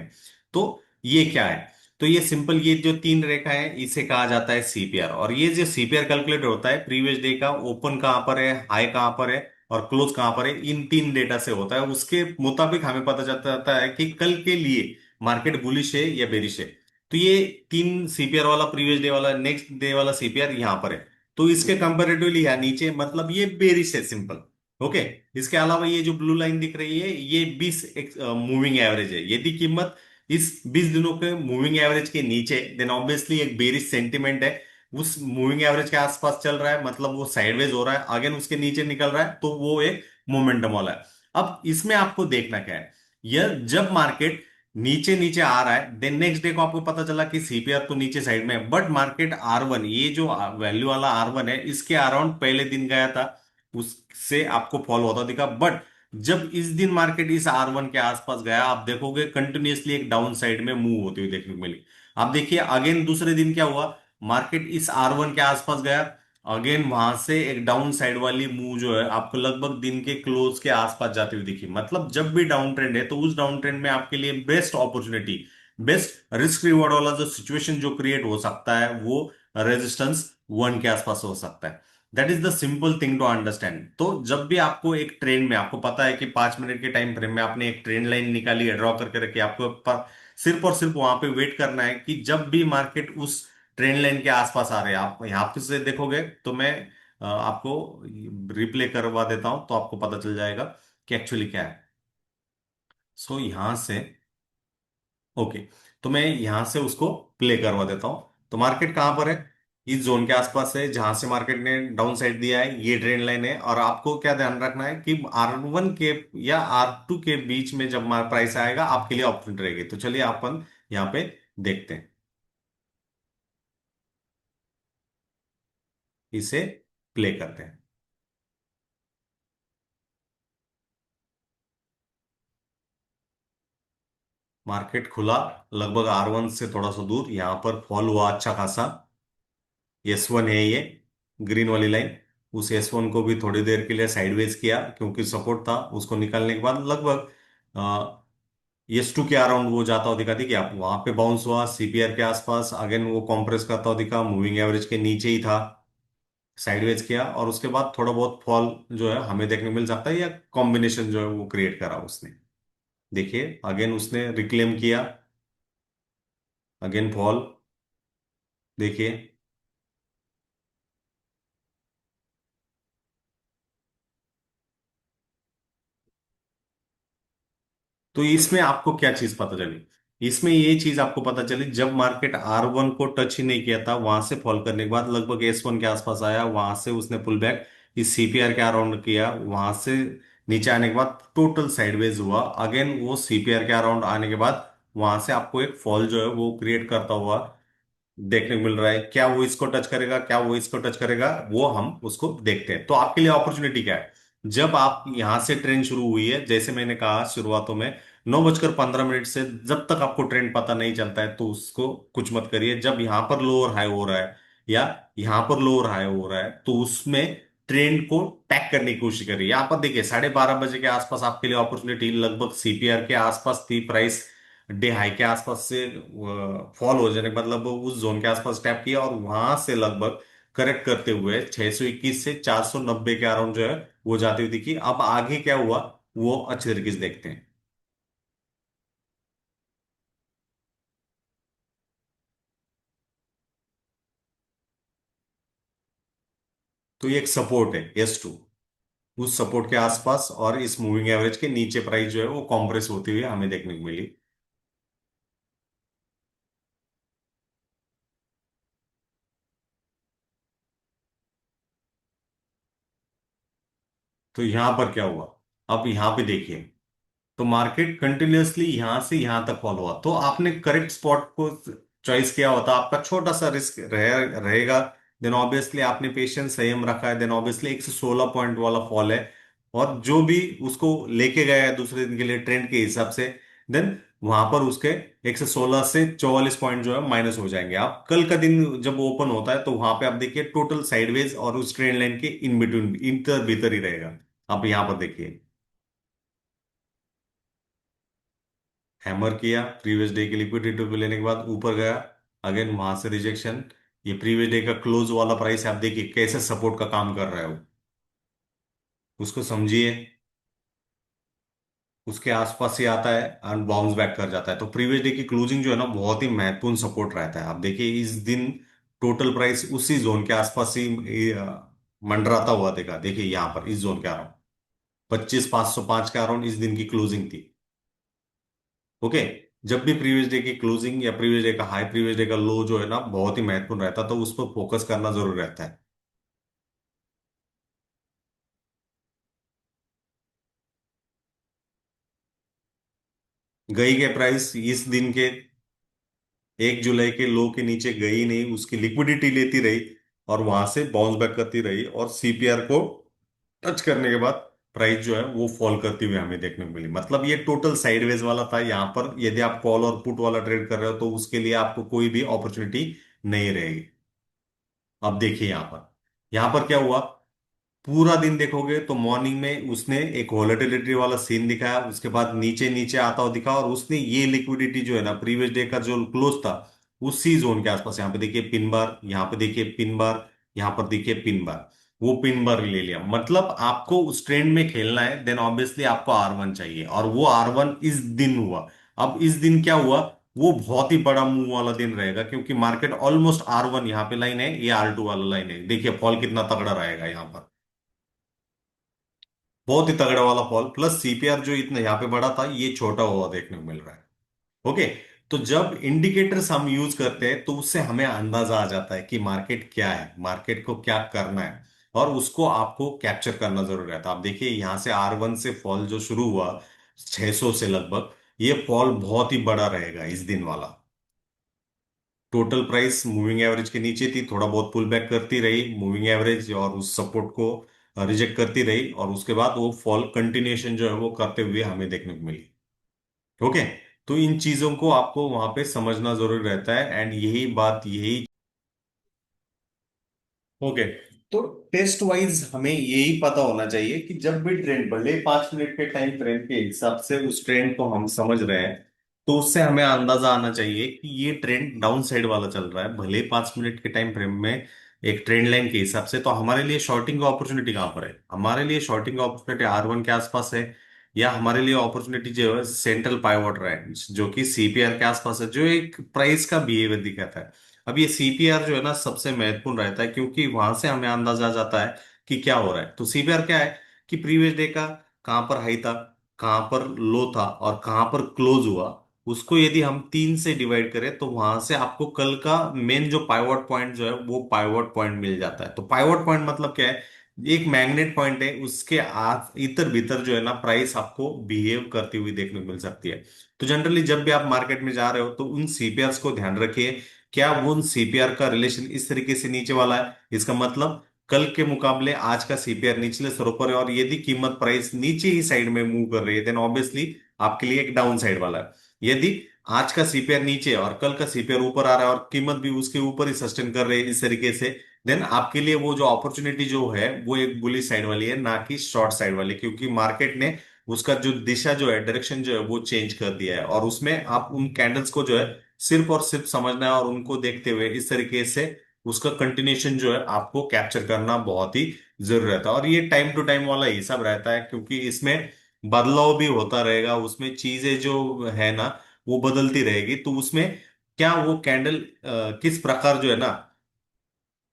तो ये क्या है। तो ये सिंपल, ये जो तीन रेखाएं हैं, इसे कहा जाता है सीपीआर। और ये जो सीपीआर कैलकुलेट होता है प्रीवियस डे का ओपन कहां पर है, हाई कहां पर है, और क्लोज कहां पर है, इन तीन डेटा से होता है। उसके मुताबिक हमें पता चलता जाता है कि कल के लिए मार्केट बुलिश है या बेरिश है। तो ये तीन सीपीआर वाला, प्रीवियस डे वाला, नेक्स्ट डे वाला सीपीआर यहां पर है। तो इसके कंपेरेटिवली यहाँ नीचे, मतलब ये बेरिश है, सिंपल। ओके। इसके अलावा ये जो ब्लू लाइन दिख रही है, ये 20 मूविंग एवरेज है। यदि कीमत इस 20 दिनों के मूविंग एवरेज के नीचे, देन ऑब्वियसली एक बेरिश सेंटिमेंट है। उस मूविंग एवरेज के आसपास चल रहा है, मतलब वो साइडवेज हो रहा है, अगेन उसके नीचे निकल रहा है, तो वो एक मोमेंटम वाला है। अब इसमें आपको देखना क्या है, यह जब मार्केट नीचे नीचे आ रहा है, देन नेक्स्ट डे को आपको पता चला कि सीपीआर तो नीचे साइड में है, बट मार्केट R1, ये जो वैल्यू वाला R1 है, इसके अराउंड पहले दिन गया था, उससे आपको फॉल होता दिखा। बट जब इस दिन मार्केट इस R1 के आसपास गया, आप देखोगे कंटिन्यूअसली एक डाउन साइड में मूव होती हुई देखने को मिली। आप देखिए अगेन दूसरे दिन क्या हुआ, मार्केट इस R1 के आसपास गया, अगेन वहां से एक डाउन साइड वाली मूव जो है आपको लगभग दिन के क्लोज के आसपास जाती हुई दिखी। मतलब जब भी डाउन ट्रेंड है, तो उस डाउन ट्रेंड में आपके लिए best opportunity, best risk reward वाला जो सिचुएशन जो क्रिएट हो सकता है, वो रेजिस्टेंस 1 के आसपास हो सकता है। That is the simple thing to understand. तो जब भी आपको एक ट्रेंड में, आपको पता है कि 5 मिनट के टाइम फ्रेम में आपने एक ट्रेंड लाइन निकाली है, ड्रॉ करके रखी है, आपको सिर्फ और सिर्फ वहां पे वेट करना है कि जब भी मार्केट उस ट्रेंड लाइन के आसपास आ रहे हैं, आप यहाँ पे से देखोगे, तो मैं आपको रिप्ले करवा देता हूं, तो आपको पता चल जाएगा कि एक्चुअली क्या है। सो यहां से, ओके, तो मैं यहां से उसको प्ले करवा देता हूं। तो मार्केट कहां पर है, इस जोन के आसपास है, जहां से मार्केट ने डाउन साइड दिया है, ये ट्रेंड लाइन है। और आपको क्या ध्यान रखना है कि R1 के या R2 के बीच में जब प्राइस आएगा, आपके लिए ऑप्शन रहेगी। तो चलिए अपन यहाँ पे देखते हैं, इसे प्ले करते हैं। मार्केट खुला लगभग R1 से थोड़ा सा दूर, यहां पर फॉल हुआ अच्छा खासा। S1 है ये, ग्रीन वाली लाइन। उस S1 को भी थोड़ी देर के लिए साइडवेज किया, क्योंकि सपोर्ट था। उसको निकालने के बाद लगभग S2 के अराउंड वो जाता हुआ दिखा दी, कि आप वहां पे बाउंस हुआ सीपीआर के आसपास, अगेन वो कॉम्प्रेस करता हुआ दिखा, मूविंग एवरेज के नीचे ही था, साइडवेज किया, और उसके बाद थोड़ा बहुत फॉल जो है हमें देखने को मिल सकता है, या कॉम्बिनेशन जो है वो क्रिएट करा उसने। देखिए अगेन उसने रिक्लेम किया, अगेन फॉल, देखिए। तो इसमें आपको क्या चीज पता चली, इसमें ये चीज आपको पता चली, जब मार्केट R1 को टच ही नहीं किया था, वहां से फॉल करने के बाद लगभग S1 के आसपास आया, वहां से उसने पुल बैक इस सीपीआर के अराउंड किया, वहां से नीचे आने के बाद टोटल साइडवेज हुआ, अगेन वो सीपीआर के अराउंड आने के बाद वहां से आपको एक फॉल जो है वो क्रिएट करता हुआ देखने को मिल रहा है। क्या वो इसको टच करेगा, क्या वो इसको टच करेगा, वो हम उसको देखते हैं। तो आपके लिए अपॉर्चुनिटी क्या है, जब आप यहां से ट्रेंड शुरू हुई है, जैसे मैंने कहा शुरुआतों में, 9:15 से जब तक आपको ट्रेंड पता नहीं चलता है, तो उसको कुछ मत करिए। जब यहां पर लो और हाई हो रहा है, या यहां पर लो और हाई हो रहा है, तो उसमें ट्रेंड को टैग करने की कोशिश करी। यहाँ पर देखिए 12:30 बजे के आसपास आपके लिए अपॉर्चुनिटी लगभग सीपीआर के आसपास थी, प्राइस डे हाई के आसपास से फॉल हो जाने मतलब उस जोन के आसपास टैप किया और वहां से लगभग करेक्ट करते हुए 621 से 490 के अराउंड जो है वो जाती हुई दिखी। अब आगे क्या हुआ वो अच्छे तरीके से देखते हैं। तो ये एक सपोर्ट है S2, उस सपोर्ट के आसपास और इस मूविंग एवरेज के नीचे प्राइस जो है वो कॉम्प्रेस होती हुई हमें देखने को मिली। तो यहां पर क्या हुआ, अब यहां पे देखिए, तो मार्केट कंटिन्यूअसली यहां से यहां तक फॉलो हुआ, तो आपने करेक्ट स्पॉट को चॉइस किया होता, आपका छोटा सा रिस्क रहेगा। देन ऑब्वियसली आपने पेशेंस संयम रखा है, देन ऑब्वियसली 116 पॉइंट वाला फॉल है, और जो भी उसको लेके गया है दूसरे दिन के लिए ट्रेंड के हिसाब से, देन वहां पर उसके 116 से 44 पॉइंट जो है माइनस हो जाएंगे। आप कल का दिन जब ओपन होता है तो वहां पे आप देखिए टोटल साइडवेज और उस ट्रेंड लाइन के इन बिटवीन इंटर भीतर ही रहेगा। आप यहां पर देखिए हैमर किया, प्रीवियस डे की लिक्विडिटी को लेने के बाद ऊपर गया, अगेन वहां से रिजेक्शन। ये प्रीवियस डे का क्लोज वाला प्राइस आप देखिए कैसे सपोर्ट का काम कर रहा है वो, उसको समझिए, उसके आसपास ही आता है एंड बाउंस बैक कर जाता है। तो प्रीवियस डे की क्लोजिंग जो है ना बहुत ही महत्वपूर्ण सपोर्ट रहता है। आप देखिए इस दिन टोटल प्राइस उसी जोन के आसपास ही मंडराता हुआ देखा, देखिए यहाँ पर इस जोन के अराउंड 25,505 के अराउंड इस दिन की क्लोजिंग थी। ओके, जब भी प्रीवियस डे की क्लोजिंग या प्रीवियस डे का हाई प्रीवियस डे का लो जो है ना बहुत ही महत्वपूर्ण रहता है, तो उस पर फोकस करना जरूर रहता है। गई के प्राइस इस दिन के 1 जुलाई के लो के नीचे गई नहीं, उसकी लिक्विडिटी लेती रही और वहां से बाउंस बैक करती रही, और सीपीआर को टच करने के बाद प्राइस जो है वो फॉल करती हुई हमें देखने को मिली। मतलब ये टोटल साइडवेज वाला था। यहाँ पर यदि आप कॉल और पुट वाला ट्रेड कर रहे हो तो उसके लिए आपको कोई भी अपॉर्चुनिटी नहीं रहेगी। अब देखिए यहाँ पर क्या हुआ, पूरा दिन देखोगे तो मॉर्निंग में उसने एक वॉलेटिलिटी वाला सीन दिखाया, उसके बाद नीचे नीचे आता हुआ दिखा, और उसने ये लिक्विडिटी जो है ना प्रीवियस डे का जो क्लोज था उसी जोन के आसपास, यहाँ पे देखिए पिन बार, यहाँ पे देखिए पिन बार, यहाँ पर देखिए पिन बार, वो पिन बार ले लिया। मतलब आपको उस ट्रेंड में खेलना है, देन ऑब्वियसली आपको R1 चाहिए, और वो R1 इस दिन हुआ। अब इस दिन क्या हुआ, वो बहुत ही बड़ा मूव वाला दिन रहेगा, क्योंकि मार्केट ऑलमोस्ट R1 यहाँ पे लाइन है, ये R2 वाला लाइन है। देखिए फॉल कितना तगड़ा रहेगा यहाँ पर, बहुत ही तगड़ा वाला फॉल, प्लस सीपीआर जो इतना यहाँ पे बड़ा था ये छोटा हुआ देखने को मिल रहा है। ओके, तो जब इंडिकेटर्स हम यूज करते हैं तो उससे हमें अंदाजा आ जाता है कि मार्केट क्या है, मार्केट को क्या करना है, और उसको आपको कैप्चर करना जरूर रहता है। आप देखिए यहाँ से R1 से फॉल जो शुरू हुआ 600 से लगभग, ये फॉल बहुत ही बड़ा रहेगा इस दिन वाला। टोटल प्राइस मूविंग एवरेज के नीचे थी, थोड़ा बहुत पुल बैक करती रही मूविंग एवरेज और उस सपोर्ट को रिजेक्ट करती रही, और उसके बाद वो फॉल कंटिन्यूएशन जो है वो करते हुए हमें देखने को मिली। ओके, तो इन चीजों को आपको वहां पे समझना जरूरी रहता है, एंड यही बात यही। ओके, तो टेस्ट वाइज हमें यही पता होना चाहिए कि जब भी ट्रेंड भले 5 मिनट के टाइम फ्रेम के हिसाब से उस ट्रेंड को हम समझ रहे हैं, तो उससे हमें अंदाजा आना चाहिए कि ये ट्रेंड डाउन साइड वाला चल रहा है, भले 5 मिनट के टाइम फ्रेम में एक ट्रेंड लाइन के हिसाब से। तो हमारे लिए शॉर्टिंग का अपॉर्चुनिटी कहाँ पर है, हमारे लिए शॉर्टिंग का अपॉर्चुनिटी R1 के आसपास है, या हमारे लिए अपॉर्चुनिटी जो है सेंट्रल पाइवोट रेंज जो कि सीपीआर के आसपास है, जो एक प्राइस का बिहेवियर दिखाता है। अब ये सीपीआर जो है ना सबसे महत्वपूर्ण रहता है, क्योंकि वहां से हमें अंदाजा आ जाता है कि क्या हो रहा है। तो सीपीआर क्या है कि प्रीवियस डे का कहां पर हाई था, कहां पर लो था, और कहां पर क्लोज हुआ, उसको यदि हम 3 से डिवाइड करें तो वहां से आपको कल का मेन जो पाइवोट पॉइंट जो है वो पाइवोट पॉइंट मिल जाता है। तो पाइवोट पॉइंट मतलब क्या है, एक मैग्नेट पॉइंट है, उसके इतर भीतर जो है ना प्राइस आपको बिहेव करती हुई देखने को मिल सकती है। तो जनरली जब भी आप मार्केट में जा रहे हो तो उन सीपीआर को ध्यान रखिए, क्या वो सीपीआर का रिलेशन इस तरीके से नीचे वाला है, इसका मतलब कल के मुकाबले आज का सीपीआर निचले स्तरों पर है, और यदि कीमत प्राइस नीचे ही साइड में मूव कर रही है, देन ऑब्वियसली आपके लिए एक डाउन साइड वाला है। यदि आज का सीपीआर नीचे और कल का सीपीआर ऊपर आ रहा है और कीमत भी उसके ऊपर ही सस्टेन कर रही है इस तरीके से, देन आपके लिए वो जो अपॉर्चुनिटी जो है वो एक बुलिश साइड वाली है, ना कि शॉर्ट साइड वाली, क्योंकि मार्केट ने उसका जो दिशा जो है, डायरेक्शन जो है वो चेंज कर दिया है। और उसमें आप उन कैंडल्स को जो है सिर्फ और सिर्फ समझना है, और उनको देखते हुए इस तरीके से उसका कंटिन्यूशन जो है आपको कैप्चर करना बहुत ही जरूरी रहता है। और ये टाइम टू टाइम वाला हिसाब रहता है, क्योंकि इसमें बदलाव भी होता रहेगा, उसमें चीजें जो है ना वो बदलती रहेगी। तो उसमें क्या वो कैंडल किस प्रकार जो है ना,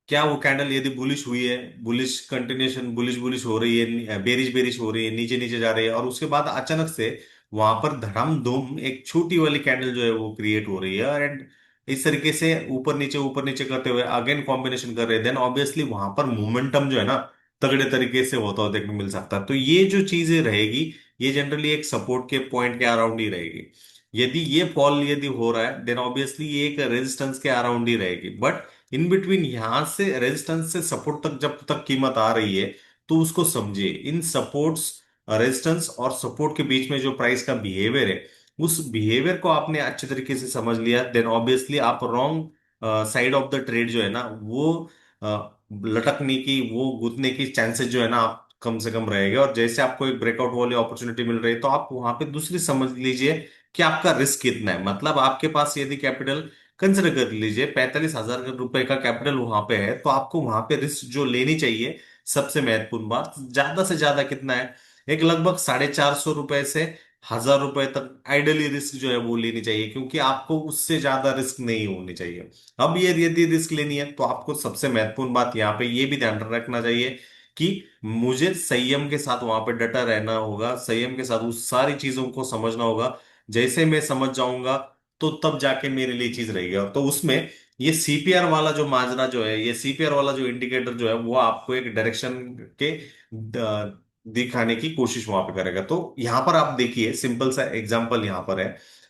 क्या वो कैंडल यदि बुलिश हुई है, बुलिश कंटिन्यूशन, बुलिश बुलिश हो रही है, बेरिश बेरिश हो रही है, नीचे नीचे जा रही है, और उसके बाद अचानक से वहां पर धड़म धूम एक छोटी वाली कैंडल जो है वो क्रिएट हो रही है, एंड इस तरीके से ऊपर नीचे करते हुए अगेन कॉम्बिनेशन कर रहे हैं, देन ऑब्वियसली वहां पर मोमेंटम जो है ना तगड़े तरीके से होता हुआ देखने को मिल सकता है। तो ये जो चीजें रहेगी, ये जनरली एक सपोर्ट के पॉइंट के अराउंड ही रहेगी। यदि ये फॉल यदि हो रहा है, देन ऑब्वियसली ये एक रेजिस्टेंस के अराउंड ही रहेगी। बट इन बिटवीन यहां से रेजिस्टेंस से सपोर्ट तक जब तक कीमत आ रही है, तो उसको समझिए, इन सपोर्ट्स, रेजिस्टेंस और सपोर्ट के बीच में जो प्राइस का बिहेवियर है, उस बिहेवियर को आपने अच्छे तरीके से समझ लिया, देन ऑब्वियसली आप wrong side of the trade जो है ना वो लटकने की, वो गुतने की चांसेस जो है ना आप कम से कम रहेगा। और जैसे आपको एक ब्रेकआउट वाली अपॉर्चुनिटी मिल रही है, तो आप वहां पे दूसरी समझ लीजिए कि आपका रिस्क कितना है। मतलब आपके पास यदि कैपिटल, कंसिडर कर लीजिए 45,000 रुपए का कैपिटल वहां पे है, तो आपको वहां पे रिस्क जो लेनी चाहिए, सबसे महत्वपूर्ण बात, ज्यादा से ज्यादा कितना है, एक लगभग 450 रुपए से 1,000 रुपए तक आइडली रिस्क जो है वो लेनी चाहिए, क्योंकि आपको उससे ज्यादा रिस्क नहीं होनी चाहिए। अब ये यदि रिस्क लेनी है, तो आपको सबसे महत्वपूर्ण बात यहाँ पे ये भी ध्यान रखना चाहिए कि मुझे संयम के साथ वहां पे डटा रहना होगा, संयम के साथ उस सारी चीजों को समझना होगा। जैसे मैं समझ जाऊंगा, तो तब जाके मेरे लिए चीज रहेगी। और तो उसमें ये सीपीआर वाला जो माजरा जो है, ये सीपीआर वाला जो इंडिकेटर जो है, वो आपको एक डायरेक्शन के दिखाने की कोशिश वहां पे करेगा। तो यहां पर आप देखिए, सिंपल सा एग्जांपल यहां पर है,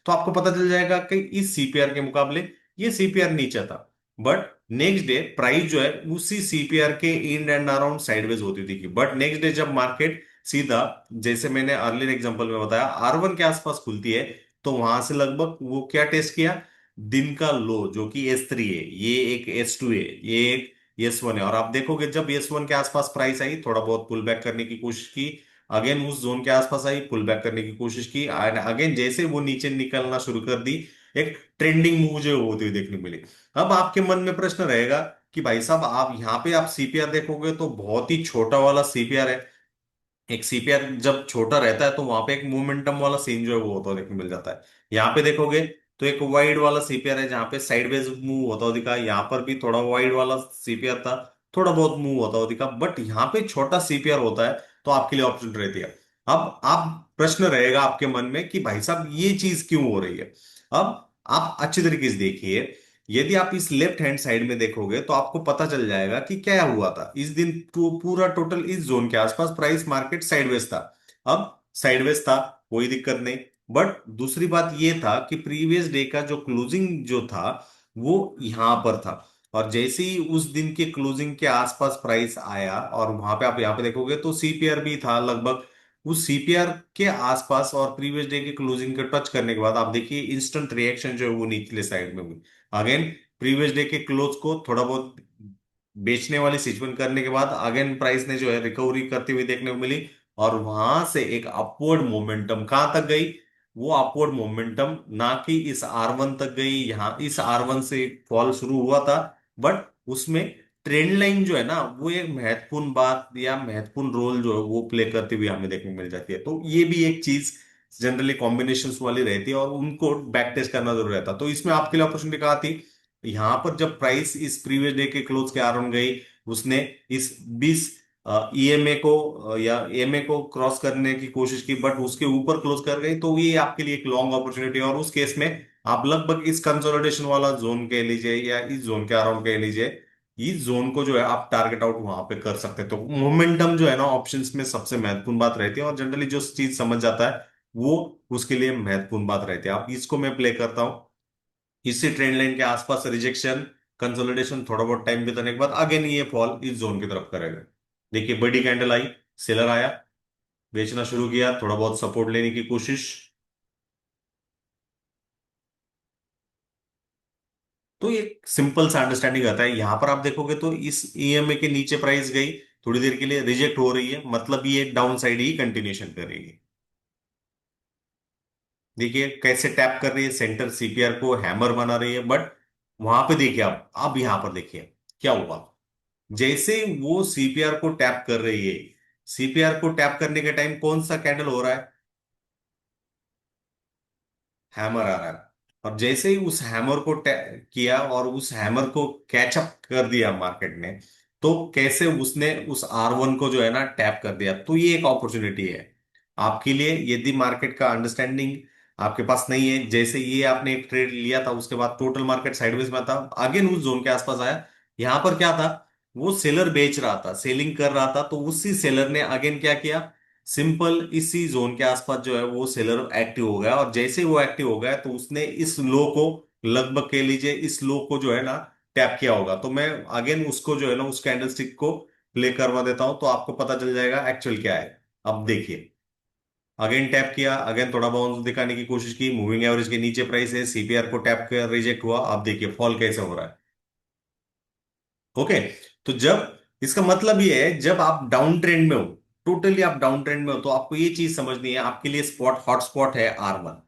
तो आपको पता चल जाएगा कि इस सीपीआर के मुकाबले ये सीपीआर नीचे था, बट नेक्स्ट डे प्राइस जो है उसी सीपीआर के इन एंड अराउंड साइडवेज होती थी। बट नेक्स्ट डे जब मार्केट सीधा, जैसे मैंने अर्लियर एग्जांपल में बताया, R1 के आसपास खुलती है, तो वहां से लगभग वो क्या टेस्ट किया, दिन का लो जो कि S3 है, ये एक S2 है, ये एक S1 है। और आप देखोगे जब S1 के आसपास प्राइस आई, थोड़ा बहुत पुल बैक करने की कोशिश की, अगेन उस जोन के आसपास आई, पुल बैक करने की कोशिश की, एंड अगेन जैसे वो नीचे निकलना शुरू कर दी, एक ट्रेंडिंग मूव जो होती हुई देखने को मिली। अब आपके मन में प्रश्न रहेगा कि भाई साहब, आप यहाँ पे आप सीपीआर देखोगे तो बहुत ही छोटा वाला सीपीआर है। एक सीपीआर जब छोटा रहता है, तो वहां पे एक मोमेंटम वाला सीन जो है वो होता हुआ देखने को मिल जाता है। यहाँ पे देखोगे तो एक वाइड वाला सीपीआर है, जहाँ पे साइडवेज मूव होता हुआ दिखा, यहाँ पर भी थोड़ा वाइड वाला सीपीआर था, थोड़ा बहुत मूव होता हुआ दिखा, बट यहाँ पे छोटा सीपीआर होता है, तो आपके लिए ऑप्शन रहती है। अब आप, प्रश्न रहेगा आपके मन में कि भाई साहब ये चीज क्यों हो रही है। अब आप अच्छी तरीके से देखिए, यदि आप इस लेफ्ट हैंड साइड में देखोगे, तो आपको पता चल जाएगा कि क्या हुआ था इस दिन। पूरा टोटल इस जोन के आसपास प्राइस मार्केट साइडवेज था। अब साइडवेज था, कोई दिक्कत नहीं, बट दूसरी बात ये था कि प्रीवियस डे का जो क्लोजिंग जो था वो यहां पर था। और जैसे ही उस दिन के क्लोजिंग के आसपास प्राइस आया, और वहां पे आप यहाँ पे देखोगे तो सीपीआर भी था लगभग उस सीपीआर के आसपास, और प्रीवियस डे के क्लोजिंग के टच करने के बाद आप देखिए इंस्टेंट रिएक्शन जो है वो निचले साइड में हुई। अगेन प्रीवियस डे के क्लोज को थोड़ा बहुत बेचने वाली सिचुएशन करने के बाद अगेन प्राइस ने जो है रिकवरी करते हुए देखने को मिली, और वहां से एक अपवर्ड मोमेंटम कहां तक गई, वो अपवर्ड मोमेंटम ना कि इस R1 तक गई, यहाँ इस R1 से फॉल शुरू हुआ था, बट उसमें ट्रेंड लाइन जो है ना वो एक महत्वपूर्ण बात या महत्वपूर्ण रोल जो है वो प्ले करती हुई हमें देखने को मिल जाती है। तो ये भी एक चीज जनरली कॉम्बिनेशंस वाली रहती है, और उनको बैक टेस्ट करना जरूर रहता है। तो इसमें आपके लिए अपॉर्चुनिटी कहाँ थी, यहां पर जब प्राइस इस प्रीवियस डे के क्लोज के आर गई, उसने इस 20 ईएमए को या ईएमए को क्रॉस करने की कोशिश की, बट उसके ऊपर क्लोज कर गई, तो ये आपके लिए एक लॉन्ग अपॉर्चुनिटी है। और उस केस में आप लगभग इस कंसोलिडेशन वाला जोन कह लीजिए या इस जोन के अराउंड कह लीजिए, इस जोन को जो है आप टारगेट आउट वहां पे कर सकते हैं। तो मोमेंटम जो है ना ऑप्शंस में सबसे महत्वपूर्ण बात रहती है, और जनरली जो चीज समझ जाता है वो उसके लिए महत्वपूर्ण बात रहती है। अब इसको मैं प्ले करता हूँ, इसी ट्रेंड लाइन के आसपास रिजेक्शन, कंसोलिडेशन, थोड़ा बहुत टाइम बिताने के बाद अगेन ये फॉल इस जोन की तरफ करेगा। देखिए बड़ी कैंडल आई, सेलर आया, बेचना शुरू किया, थोड़ा बहुत सपोर्ट लेने की कोशिश, तो ये सिंपल सा अंडरस्टैंडिंग आता है। यहां पर आप देखोगे तो इस ईएमए के नीचे प्राइस गई, थोड़ी देर के लिए रिजेक्ट हो रही है, मतलब ये डाउन साइड ही कंटिन्यूशन कर रही है। देखिए कैसे टैप कर रही है, सेंटर सीपीआर को हैमर बना रही है, बट वहां पे देखिए आप, अब यहां पर देखिए क्या हुआ। जैसे वो सीपीआर को टैप कर रही है, सीपीआर को टैप करने के टाइम कौन सा कैंडल हो रहा है, हैमर आ रहा है। और जैसे ही उस हैमर को किया और उस हैमर को कैचअप कर दिया मार्केट ने, तो कैसे उसने उस R1 को जो है ना टैप कर दिया। तो ये एक अपॉर्चुनिटी है आपके लिए, यदि मार्केट का अंडरस्टैंडिंग आपके पास नहीं है। जैसे ये आपने एक ट्रेड लिया था, उसके बाद टोटल मार्केट साइडवेज में था, अगेन उस जोन के आसपास आया। यहां पर क्या था, वो सेलर बेच रहा था, सेलिंग कर रहा था, तो उसी सेलर ने अगेन क्या किया, सिंपल इसी जोन के आसपास जो है वो सेलर एक्टिव हो गया। और जैसे ही वो एक्टिव हो गया तो उसने इस लो को, लगभग कह लीजिए इस लो को जो है ना टैप किया होगा। तो मैं अगेन उसको जो है ना उस कैंडलस्टिक को प्ले करवा देता हूं, तो आपको पता चल जाएगा एक्चुअल क्या है। अब देखिए, अगेन टैप किया, अगेन थोड़ा बाउंस दिखाने की कोशिश की, मूविंग एवरेज के नीचे प्राइस है, सीपीआर को टैप कर रिजेक्ट हुआ। अब देखिए फॉल कैसे हो रहा है। ओके, तो जब, इसका मतलब ये है जब आप डाउन ट्रेंड में हो, टोटली आप डाउन ट्रेंड में हो, तो आपको ये चीज समझनी है, आपके लिए स्पॉट हॉटस्पॉट है R1।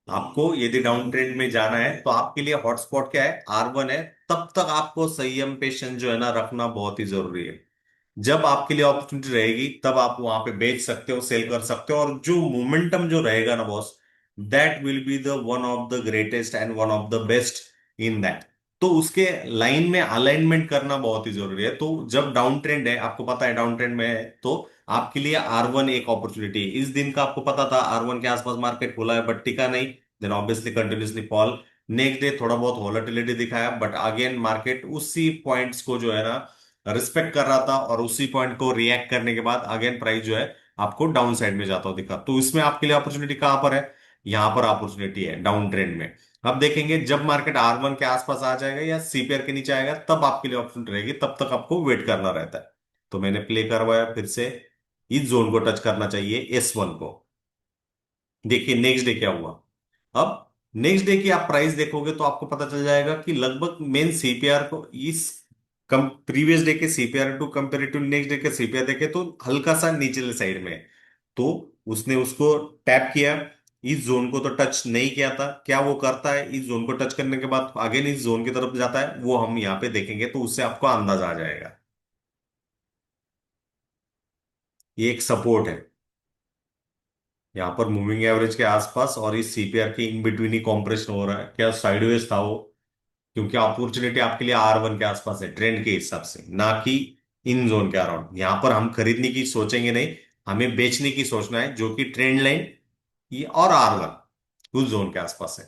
आपको यदि डाउन ट्रेंड में जाना है तो आपके लिए हॉटस्पॉट क्या है, R1 है। तब तक आपको संयम पेशेंस जो है ना रखना बहुत ही जरूरी है। जब आपके लिए अपॉर्चुनिटी रहेगी तब आप वहां पे बेच सकते हो, सेल कर सकते हो, और जो मोमेंटम जो रहेगा ना boss, that will be the one of the greatest and one of the best in that. तो उसके लाइन में अलाइनमेंट करना बहुत ही जरूरी है। तो जब डाउन ट्रेंड है, आपको पता है डाउन ट्रेंड में है, तो आपके लिए R1 एक अपॉर्चुनिटी है। इस दिन का आपको पता था R1 के आसपास मार्केट खुला है, बट टिका नहीं, then obviously continuously fall. Next day थोड़ा बहुत वॉलेटिलिटी दिखाया, बट अगेन मार्केट उसी पॉइंट्स को जो है ना रिस्पेक्ट कर रहा था, और उसी पॉइंट को रिएक्ट करने के बाद अगेन प्राइस जो है आपको डाउन साइड में जाता हुआ दिखा। तो इसमें आपके लिए अपॉर्चुनिटी कहां पर है, यहां पर अपॉर्चुनिटी है डाउन ट्रेंड में। अब देखेंगे जब मार्केट R1 के आसपास आ जाएगा या सीपीआर के नीचे आएगा, तब आपके लिए अपॉर्चुनिटी रहेगी, तब तक आपको वेट करना रहता है। तो मैंने प्ले करवाया फिर से, इस जोन को टच करना चाहिए S1 को। देखिए नेक्स्ट डे क्या हुआ। अब नेक्स्ट डे की आप प्राइस देखोगे तो आपको पता चल जाएगा कि लगभग मेन सीपीआर को इस कम प्रीवियस डे के CPR to comparative next day के सीपीआर देखे तो हल्का सा निचले साइड में है। तो उसने उसको टैप किया, इस जोन को तो टच नहीं किया था। क्या वो करता है, इस जोन को टच करने के बाद अगेन इस जोन की तरफ जाता है, वो हम यहाँ पे देखेंगे तो उससे आपको अंदाजा आ जाएगा। ये एक सपोर्ट है यहाँ पर मूविंग एवरेज के आसपास, और इस सीपीआर के इन बिटवीन ही कॉम्प्रेशन हो रहा है। क्या साइडवेज था वो, क्योंकि अपॉर्चुनिटी आपके लिए R1 के आसपास है ट्रेंड के हिसाब से, ना कि इन जोन के अराउंड। यहां पर हम खरीदने की सोचेंगे नहीं, हमें बेचने की सोचना है, जो कि ट्रेंड लाइन ये और R1 उस जोन के आसपास है।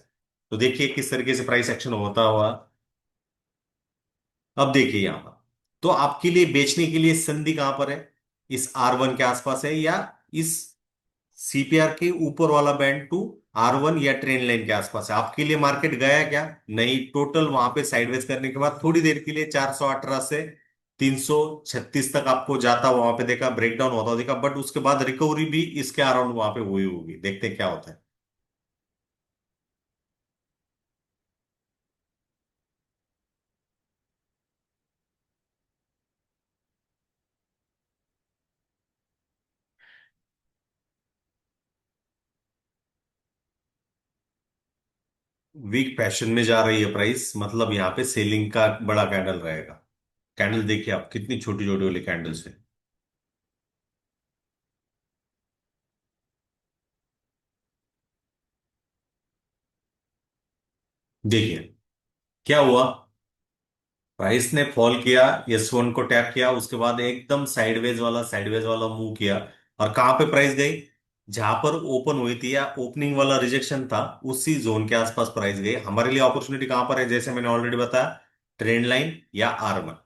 तो देखिए किस तरीके से प्राइस एक्शन होता हुआ। अब देखिए यहां पर, तो आपके लिए बेचने के लिए संधि कहां पर है, इस R1 के आसपास है, या इस सीपीआर के ऊपर वाला बैंड टू R1 या ट्रेंड लाइन के आसपास है। आपके लिए मार्केट गया क्या, नहीं, टोटल वहां पे साइडवेज करने के बाद थोड़ी देर के लिए 418 से 336 तक आपको जाता वहां पे देखा, ब्रेकडाउन होता देखा, बट उसके बाद रिकवरी भी इसके अराउंड वहां पे हुई होगी। देखते हैं क्या होता है। वीक फैशन में जा रही है प्राइस, मतलब यहाँ पे सेलिंग का बड़ा कैंडल रहेगा। कैंडल देखिए आप, कितनी छोटी छोटी वाली कैंडल्स है। देखिए क्या हुआ, प्राइस ने फॉल किया, S1 को टैप किया, उसके बाद एकदम साइडवेज वाला मूव किया। और कहां पे प्राइस गई, जहां पर ओपन हुई थी या ओपनिंग वाला रिजेक्शन था, उसी जोन के आसपास प्राइस गई। हमारे लिए अपॉर्चुनिटी कहां पर है, जैसे मैंने ऑलरेडी बताया, ट्रेंड लाइन या R1।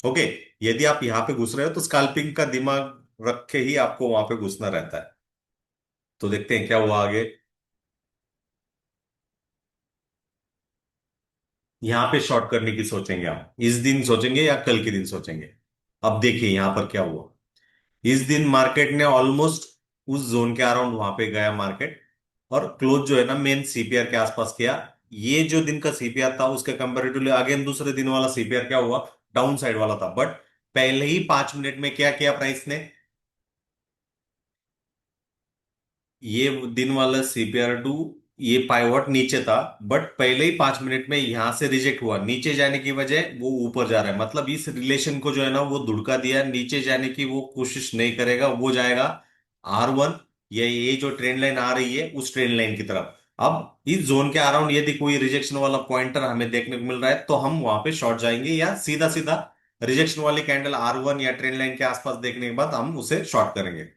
ओके, यदि आप यहां पे घुस रहे हो तो स्कैल्पिंग का दिमाग रख के ही आपको वहां पे घुसना रहता है। तो देखते हैं क्या हुआ आगे। यहां पे शॉर्ट करने की सोचेंगे हम, इस दिन सोचेंगे या कल के दिन सोचेंगे। अब देखिए यहां पर क्या हुआ, इस दिन मार्केट ने ऑलमोस्ट उस जोन के अराउंड वहां पे गया मार्केट, और क्लोज जो है ना मेन सीपीआर के आसपास किया। ये जो दिन का सीपीआर था उसके कंपेरेटिवली अगेन दूसरे दिन वाला सीपीआर क्या हुआ, डाउन साइड वाला था। बट पहले ही 5 मिनट में क्या किया प्राइस ने, ये दिन वाला सीपीआर 2, ये पाइवॉट नीचे था, बट पहले ही 5 मिनट में यहां से रिजेक्ट हुआ, नीचे जाने की वजह वो ऊपर जा रहा है, मतलब इस रिलेशन को जो है ना वो धुड़का दिया, नीचे जाने की वो कोशिश नहीं करेगा, वो जाएगा R1, ये जो ट्रेंड लाइन आ रही है उस ट्रेंड लाइन की तरफ। अब इस जोन के अराउंड यदि कोई रिजेक्शन वाला पॉइंटर हमें देखने को मिल रहा है तो हम वहां पे शॉर्ट जाएंगे, या सीधा सीधा रिजेक्शन वाली कैंडल R1 या ट्रेंड लाइन के आसपास देखने के बाद हम उसे शॉर्ट करेंगे।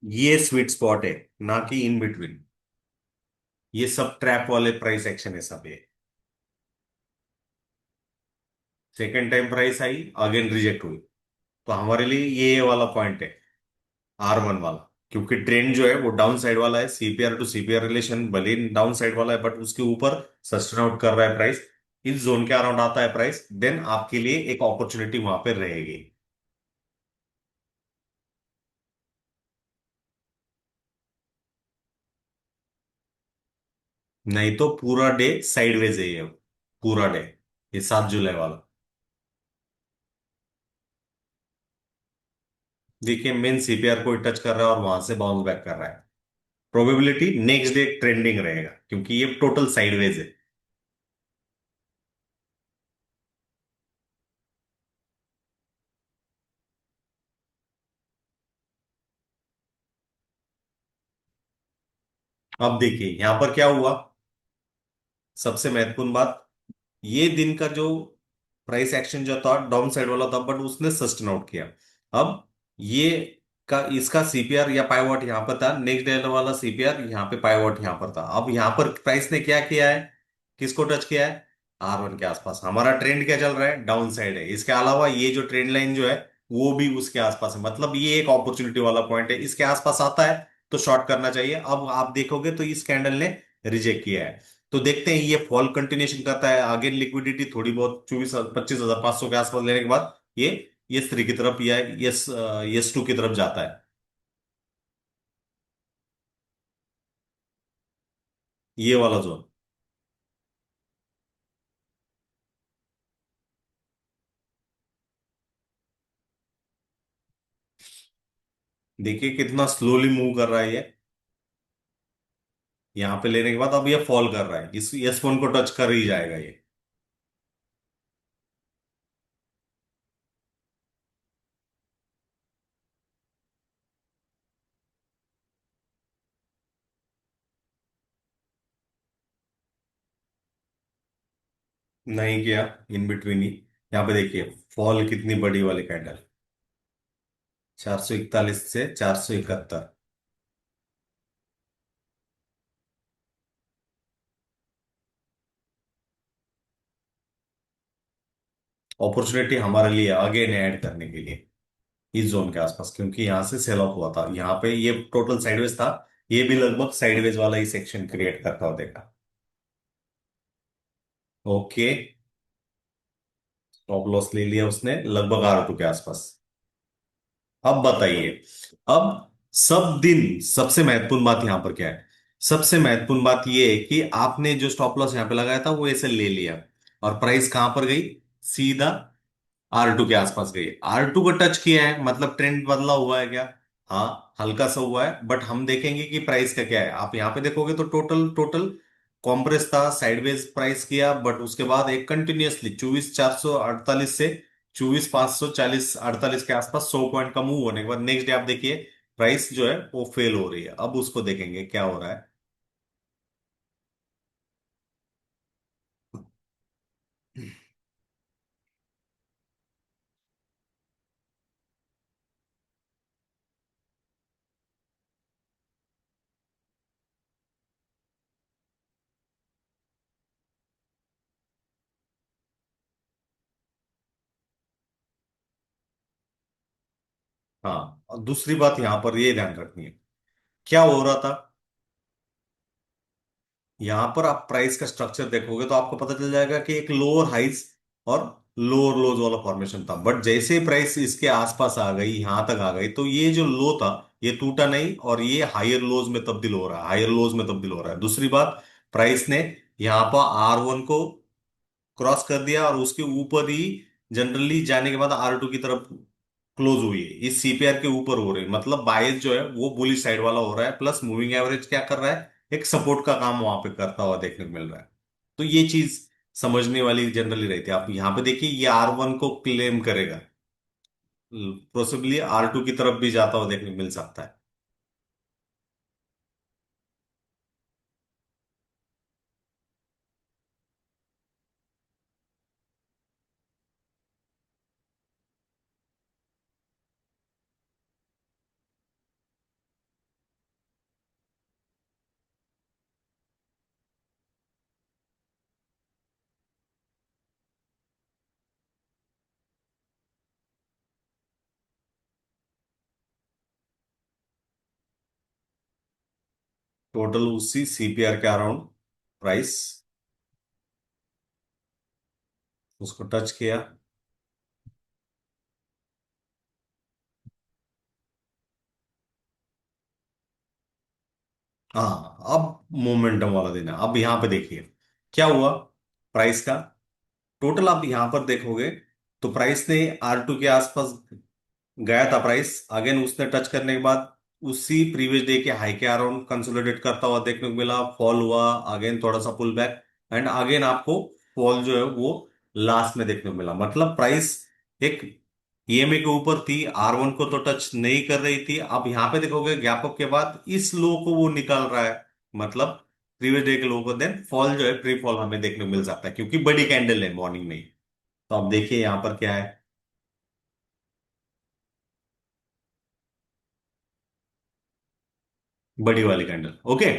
ये स्वीट स्पॉट है, ना कि इन बिटवीन। ये सब ट्रैप वाले प्राइस एक्शन है सब ये। Second time price I, again reject हुई, तो हमारे लिए ये वाला पॉइंट है, R1 वाला। क्योंकि ट्रेंड जो है वो डाउन साइड वाला है, सीपीआर टू सीपीआर रिलेशन भले डाउन साइड वाला है बट उसके ऊपर सस्टेन आउट कर रहा है प्राइस। इस जोन के अराउंड आता है प्राइस, देन आपके लिए एक अपॉर्चुनिटी वहां पर रहेगी। नहीं तो पूरा डे साइडवेज है ये, पूरा डे, ये 7 जुलाई वाला। देखिए मेन सीपीआर को टच कर रहा है और वहां से बाउंस बैक कर रहा है, प्रोबेबिलिटी नेक्स्ट डे ट्रेंडिंग रहेगा क्योंकि ये टोटल साइडवेज है। अब देखिए यहां पर क्या हुआ, सबसे महत्वपूर्ण बात, ये दिन का जो प्राइस एक्शन जो था डाउन साइड वाला था बट उसने सस्टेन आउट किया। अब ये का इसका सीपीआर या पाइवॉट यहाँ पर था, नेक्स्ट डे वाला सीपीआर यहाँ पे पाइवॉट यहाँ पर था। अब यहाँ पर प्राइस ने क्या किया है, किसको टच किया है, R1 के आसपास। हमारा ट्रेंड क्या चल रहा है, डाउन साइड है, इसके अलावा ये जो ट्रेंड लाइन जो है वो भी उसके आसपास है, मतलब ये एक अपॉर्चुनिटी वाला पॉइंट है, इसके आसपास आता है तो शॉर्ट करना चाहिए। अब आप देखोगे तो इस कैंडल ने रिजेक्ट किया है, तो देखते हैं ये फॉल कंटिन्यूशन करता है, आगे लिक्विडिटी थोड़ी बहुत 24 25,500 के आसपास लेने के बाद ये S3 की तरफ या S2 की तरफ जाता है, ये वाला जोन। देखिए कितना स्लोली मूव कर रहा है ये, यहाँ पे लेने के बाद अब ये फॉल कर रहा है, इस S1 को टच कर ही जाएगा ये। नहीं किया, इन बिटवीन ही। यहाँ पे देखिए फॉल कितनी बड़ी वाली कैंडल, 441 से 471। अपॉर्चुनिटी हमारे लिए अगेन ऐड करने के लिए इस जोन के आसपास, क्योंकि यहां से सेल ऑफ हुआ था, यहाँ पे ये टोटल साइडवेज था, ये भी लगभग साइडवेज वाला ही सेक्शन क्रिएट करता हुआ देखा। ओके, स्टॉप लॉस ले लिया उसने लगभग R2 के आसपास। अब बताइए, अब सब दिन सबसे महत्वपूर्ण बात यहां पर क्या है, सबसे महत्वपूर्ण बात यह है कि आपने जो स्टॉप लॉस यहां पे लगाया था वो ऐसे ले लिया, और प्राइस कहां पर गई, सीधा R2 के आसपास गई। R2 को टच किया है मतलब ट्रेंड बदला हुआ है क्या, हाँ हल्का सा हुआ है, बट हम देखेंगे कि प्राइस का क्या है। आप यहाँ पे देखोगे तो टोटल टोटल कॉम्प्रेस था, साइडवेज प्राइस किया, बट उसके बाद एक कंटिन्यूअसली 24,448 से 24,540 48 के आसपास 100 पॉइंट का मूव होने के बाद नेक्स्ट डे आप देखिए प्राइस जो है वो फेल हो रही है। अब उसको देखेंगे क्या हो रहा है। हाँ, और दूसरी बात यहां पर ये ध्यान रखनी है, क्या हो रहा था, यहां पर आप प्राइस का स्ट्रक्चर देखोगे तो आपको पता चल जाएगा कि एक लोअर हाइज और लोअर लोज वाला फॉर्मेशन था। बट जैसे प्राइस इसके आसपास आ गई, यहां तक आ गई, तो ये जो लो था ये टूटा नहीं और ये हायर लोज में तब्दील हो रहा है, हायर लोज में तब्दील हो रहा है। दूसरी बात, प्राइस ने यहाँ पर R1 को क्रॉस कर दिया और उसके ऊपर ही जनरली जाने के बाद R2 की तरफ क्लोज हुई है। इस CPR के ऊपर हो रही है, मतलब बायस जो है वो बुलिश साइड वाला हो रहा है। प्लस मूविंग एवरेज क्या कर रहा है, एक सपोर्ट का काम वहां पे करता हुआ देखने को मिल रहा है। तो ये चीज समझने वाली जनरली रहती है। आप यहाँ पे देखिए, ये R1 को क्लेम करेगा, पॉसिबली R2 की तरफ भी जाता हुआ देखने को मिल सकता है। टोटल उसी CPR के अराउंड प्राइस उसको टच किया। हाँ, अब मोमेंटम वाला दिन है। अब यहाँ पे देखिए क्या हुआ प्राइस का। टोटल आप यहां पर देखोगे तो प्राइस ने R2 के आसपास गया था। प्राइस अगेन उसने टच करने के बाद उसी प्रीवियस डे के हाई के अराउंड कंसोलिडेट करता हुआ देखने को मिला, फॉल हुआ, अगेन थोड़ा सा पुल बैक, एंड अगेन आपको फॉल जो है वो लास्ट में देखने को मिला। मतलब प्राइस एक EMA के ऊपर थी, R1 को तो टच नहीं कर रही थी। अब यहाँ पे देखोगे गैप अप के बाद इस लो को वो निकाल रहा है, मतलब प्रीवियस डे के लो को। देन फॉल जो है, प्री फॉल हमें देखने को मिल सकता है क्योंकि बड़ी कैंडल है मॉर्निंग में ही। तो आप देखिए यहाँ पर क्या है, बड़ी वाली कैंडल। ओके,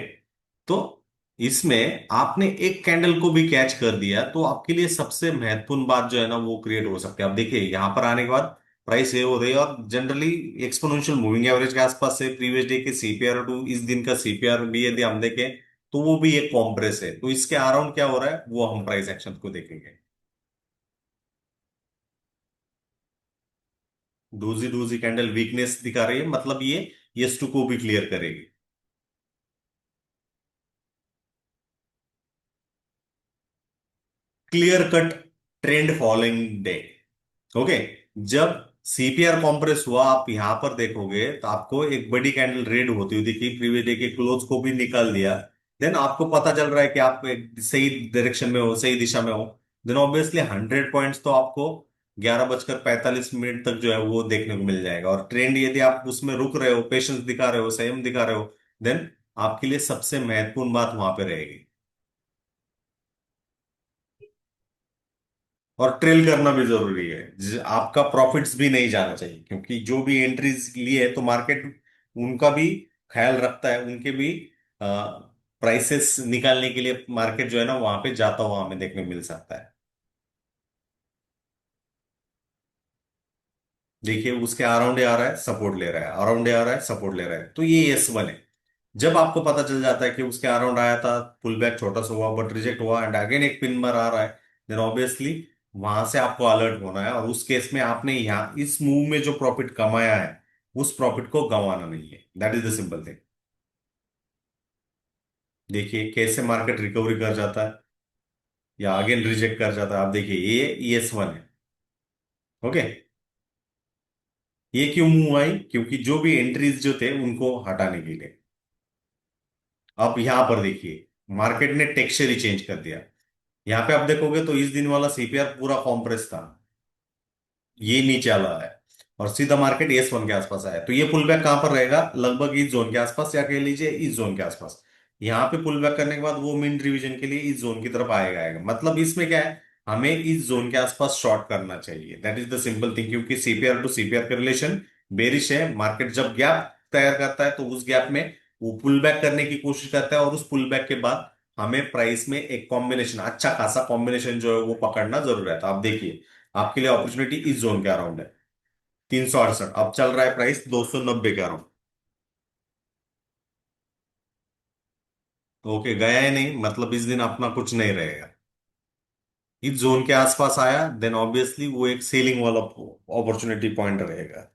तो इसमें आपने एक कैंडल को भी कैच कर दिया तो आपके लिए सबसे महत्वपूर्ण बात जो है ना वो क्रिएट हो सकती है। आप देखिए यहाँ पर आने के बाद प्राइस ये हो रही है और जनरली एक्सपोनेंशियल मूविंग एवरेज के आसपास से प्रीवियस डे के CPR टू इस दिन का CPR भी यदि हम देखें तो वो भी एक कॉम्प्रेस है। तो इसके अराउंड क्या हो रहा है वो हम प्राइस एक्शन को देखेंगे। दूसरी दूसरी कैंडल वीकनेस दिखा रही है, मतलब ये S2 को भी क्लियर करेगी। Clear cut trend following day. Okay, जब CPR कॉम्प्रेस हुआ आप यहां पर देखोगे तो आपको एक बड़ी कैंडल रेड होती हुई दिखी, प्रीवियस डे के क्लोज को भी निकाल दिया। देन आपको पता चल रहा है कि आप एक सही डायरेक्शन में हो, सही दिशा में हो। देन ऑब्वियसली 100 पॉइंट्स तो आपको 11:45 तक जो है वो देखने को मिल जाएगा। और ट्रेंड यदि आप उसमें रुक रहे हो, पेशेंस दिखा रहे हो, संयम दिखा रहे हो, देन आपके लिए सबसे महत्वपूर्ण बात वहां पे रहेगी। और ट्रेल करना भी जरूरी है, आपका प्रॉफिट्स भी नहीं जाना चाहिए क्योंकि जो भी एंट्रीज लिए है तो मार्केट उनका भी ख्याल रखता है, उनके भी प्राइसेस निकालने के लिए मार्केट जो है ना वहां पे जाता हुआ हमें देखने को मिल सकता है। देखिए उसके अराउंड आ रहा है, सपोर्ट ले रहा है, अराउंड आ रहा है, सपोर्ट ले रहा है, तो ये S1 है। जब आपको पता चल जाता है कि उसके अराउंड आया था, पुल बैक छोटा सा हुआ बट रिजेक्ट हुआ एंड अगेन एक पिन बार आ रहा है, देन ऑब्वियसली वहां से आपको अलर्ट होना है। और उस केस में आपने यहाँ इस मूव में जो प्रॉफिट कमाया है उस प्रॉफिट को गंवाना नहीं है। That is the simple thing. देखिए कैसे मार्केट रिकवरी कर जाता है या अगेन रिजेक्ट कर जाता है। आप देखिए ये S1 है। ओके, ये क्यों मूव आई, क्योंकि जो भी एंट्रीज जो थे उनको हटाने के लिए। अब यहां पर देखिए मार्केट ने टेक्सचर ही चेंज कर दिया। यहाँ पे आप देखोगे तो इस दिन वाला CPR पूरा कॉम्प्रेस था, ये नीचे आला है और सीधा मार्केट S1 के आसपास आया। तो ये पुल बैक कहां पर रहेगा, लगभग इस जोन के आसपास या कह लीजिए इस जोन के आसपास। यहाँ पे पुल बैक करने के बाद वो मीन रिवीजन के लिए इस जोन की तरफ आएगा मतलब इसमें क्या है, हमें इस जोन के आसपास शॉर्ट करना चाहिए। That is the simple thing, क्योंकि CPR टू CPR का रिलेशन बेरिश है। मार्केट जब गैप तैयार करता है तो उस गैप में वो पुल बैक करने की कोशिश करता है और उस पुल बैक के बाद हमें प्राइस में एक कॉम्बिनेशन, अच्छा खासा कॉम्बिनेशन जो है वो पकड़ना जरूर है। तो आप देखिए आपके लिए अपॉर्चुनिटी इस जोन के अराउंड है, 368। अब चल रहा है प्राइस 290 के अराउंड। ओके, गया ही नहीं, मतलब इस दिन अपना कुछ नहीं रहेगा। इस जोन के आसपास आया, देन ऑब्वियसली वो एक सेलिंग वाला अपॉर्चुनिटी पॉइंट रहेगा।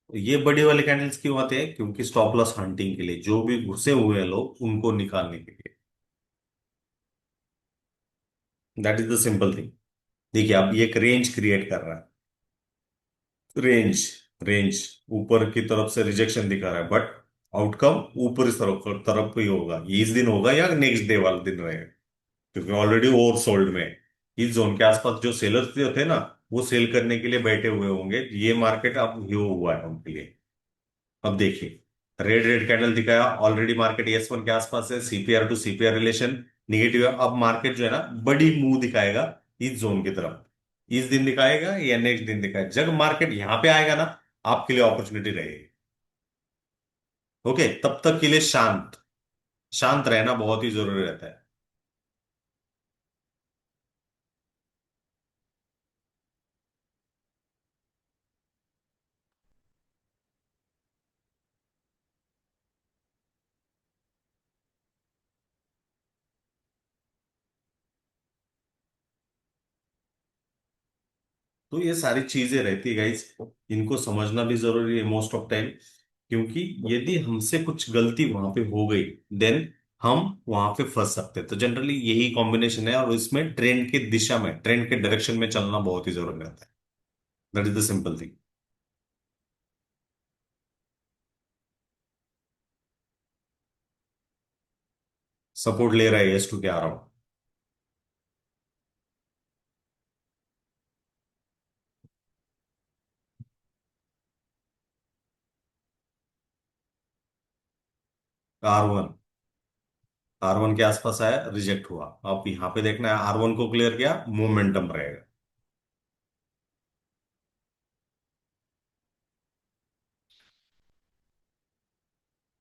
ये बड़ी वाले कैंडल्स क्यों आते हैं? क्योंकि स्टॉप लॉस हंटिंग के लिए, जो भी घुसे हुए हैं लोग उनको निकालने के लिए। That is the simple thing. देखिए, अब ये एक रेंज क्रिएट कर रहा है। रेंज, रेंज ऊपर की तरफ से रिजेक्शन दिखा रहा है, बट आउटकम ऊपर इस तरफ तरफ ही होगा। ये इस दिन होगा या नेक्स्ट डे वाले दिन रहेगा, क्योंकि ऑलरेडी ओवर सोल्ड में है। इस जोन के आसपास जो सेलर्स जो थे ना, वो सेल करने के लिए बैठे हुए होंगे। ये मार्केट अब ह्यू हुआ है उनके लिए। अब देखिए, रेड रेड कैंडल दिखाया, ऑलरेडी मार्केट एस वन के आसपास है, CPR to CPR relation negative है। अब मार्केट जो है ना, बड़ी मुंह दिखाएगा इस जोन की तरफ। इस दिन दिखाएगा या नेक्स्ट दिन दिखाएगा, जब मार्केट यहां पे आएगा ना, आपके लिए अपॉर्चुनिटी रहेगी। ओके, तब तक के लिए शांत, शांत रहना बहुत ही जरूरी रहता है। तो ये सारी चीजें रहती है गाइस, इनको समझना भी जरूरी है मोस्ट ऑफ टाइम। क्योंकि यदि हमसे कुछ गलती वहां पे हो गई, देन हम वहां पे फंस सकते हैं। तो जनरली यही कॉम्बिनेशन है, और इसमें ट्रेंड की दिशा में, ट्रेंड के डायरेक्शन में चलना बहुत ही जरूरी रहता है। That is the simple thing. Support ले रहा है, एस टू के आ रहा हूं। R1, R1 के आसपास आया, रिजेक्ट हुआ। अब यहाँ पे देखना है, R1 को क्लियर किया, मोमेंटम रहेगा।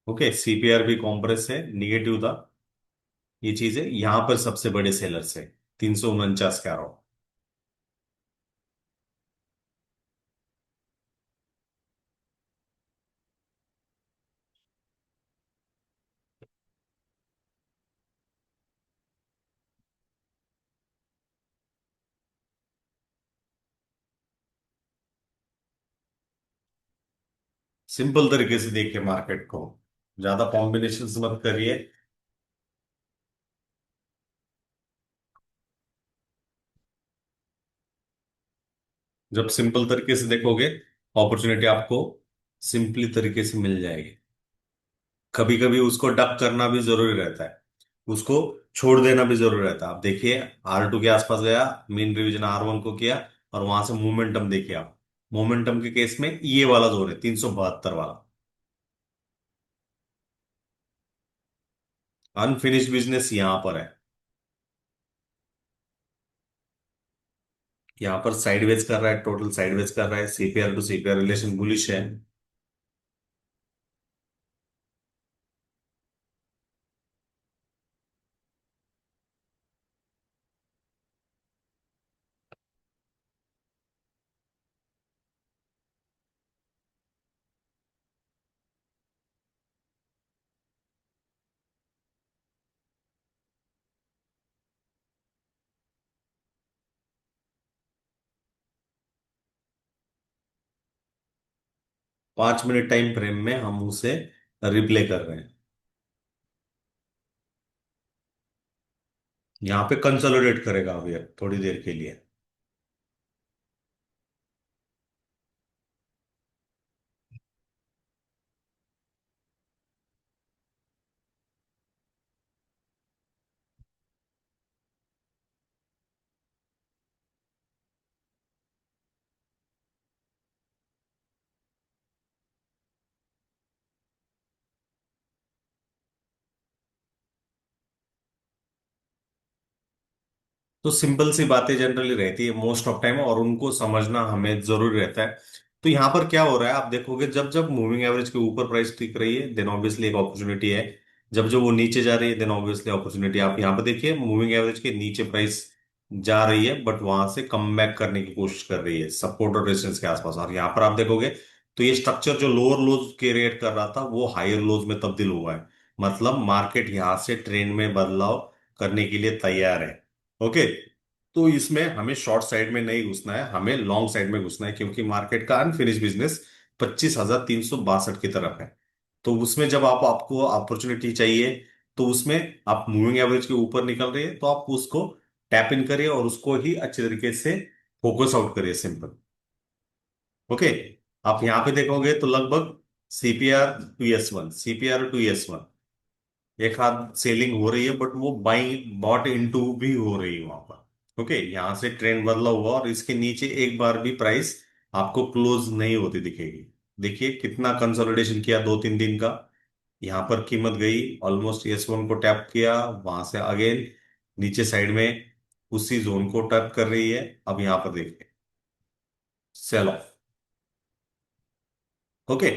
ओके, सीपीआर भी कॉम्प्रेस है, निगेटिव था। ये चीज है, यहाँ पर सबसे बड़े सेलर्स है, 349 के आ रहा हूं। सिंपल तरीके से देखिए मार्केट को, ज्यादा कॉम्बिनेशन मत करिए। जब सिंपल तरीके से देखोगे, अपॉर्चुनिटी आपको सिंपली तरीके से मिल जाएगी। कभी कभी उसको डक करना भी जरूरी रहता है, उसको छोड़ देना भी जरूरी रहता है। आप देखिए, R2 के आसपास गया, मीन रिवीजन R1 को किया, और वहां से मोमेंटम देखिए आप। मोमेंटम के केस में ये वाला जोन है, 372 वाला। अनफिनिश्ड बिजनेस यहां पर है। यहाँ पर साइडवेज कर रहा है, टोटल साइडवेज कर रहा है, CPR to CPR relation bullish है। 5 मिनट टाइम फ्रेम में हम उसे रिप्ले कर रहे हैं। यहाँ पे कंसोलिडेट करेगा अभी थोड़ी देर के लिए। तो सिंपल सी बातें जनरली रहती है मोस्ट ऑफ टाइम, और उनको समझना हमें जरूरी रहता है। तो यहां पर क्या हो रहा है आप देखोगे, जब जब मूविंग एवरेज के ऊपर प्राइस टिक रही है देन ऑब्वियसली एक अपॉर्चुनिटी है। जब जब वो नीचे जा रही है देन ऑब्वियसली अपॉर्चुनिटी। आप यहां पर देखिए मूविंग एवरेज के नीचे प्राइस जा रही है बट वहां से कम बैक करने की कोशिश कर रही है सपोर्ट और रेजिस्टेंस के आसपास। और यहां पर आप देखोगे तो ये स्ट्रक्चर जो लोअर लोज के रेट कर रहा था वो हायर लोज में तब्दील हुआ है। मतलब मार्केट यहां से ट्रेंड में बदलाव करने के लिए तैयार है। ओके। तो इसमें हमें शॉर्ट साइड में नहीं घुसना है, हमें लॉन्ग साइड में घुसना है, क्योंकि मार्केट का अनफिनिश बिजनेस 25,362 की तरफ है। तो उसमें जब आपको अपॉर्चुनिटी चाहिए तो उसमें आप मूविंग एवरेज के ऊपर निकल रहे हैं तो आप उसको टैप इन करिए और उसको ही अच्छे तरीके से फोकस आउट करिए, सिंपल। ओके। आप यहां पे देखोगे तो लगभग CPR टू S1 एक हाथ सेलिंग हो रही है बट वो बाइंग बॉट इनटू भी हो रही है वहां पर। ओके, यहां से ट्रेंड बदला हुआ और इसके नीचे एक बार भी प्राइस आपको क्लोज नहीं होती दिखेगी। देखिए कितना कंसोलिडेशन किया 2-3 दिन का। यहां पर कीमत गई ऑलमोस्ट S1 को टैप किया, वहां से अगेन नीचे साइड में उसी जोन को टच कर रही है। अब यहां पर देखिए सेल ऑफ। ओके।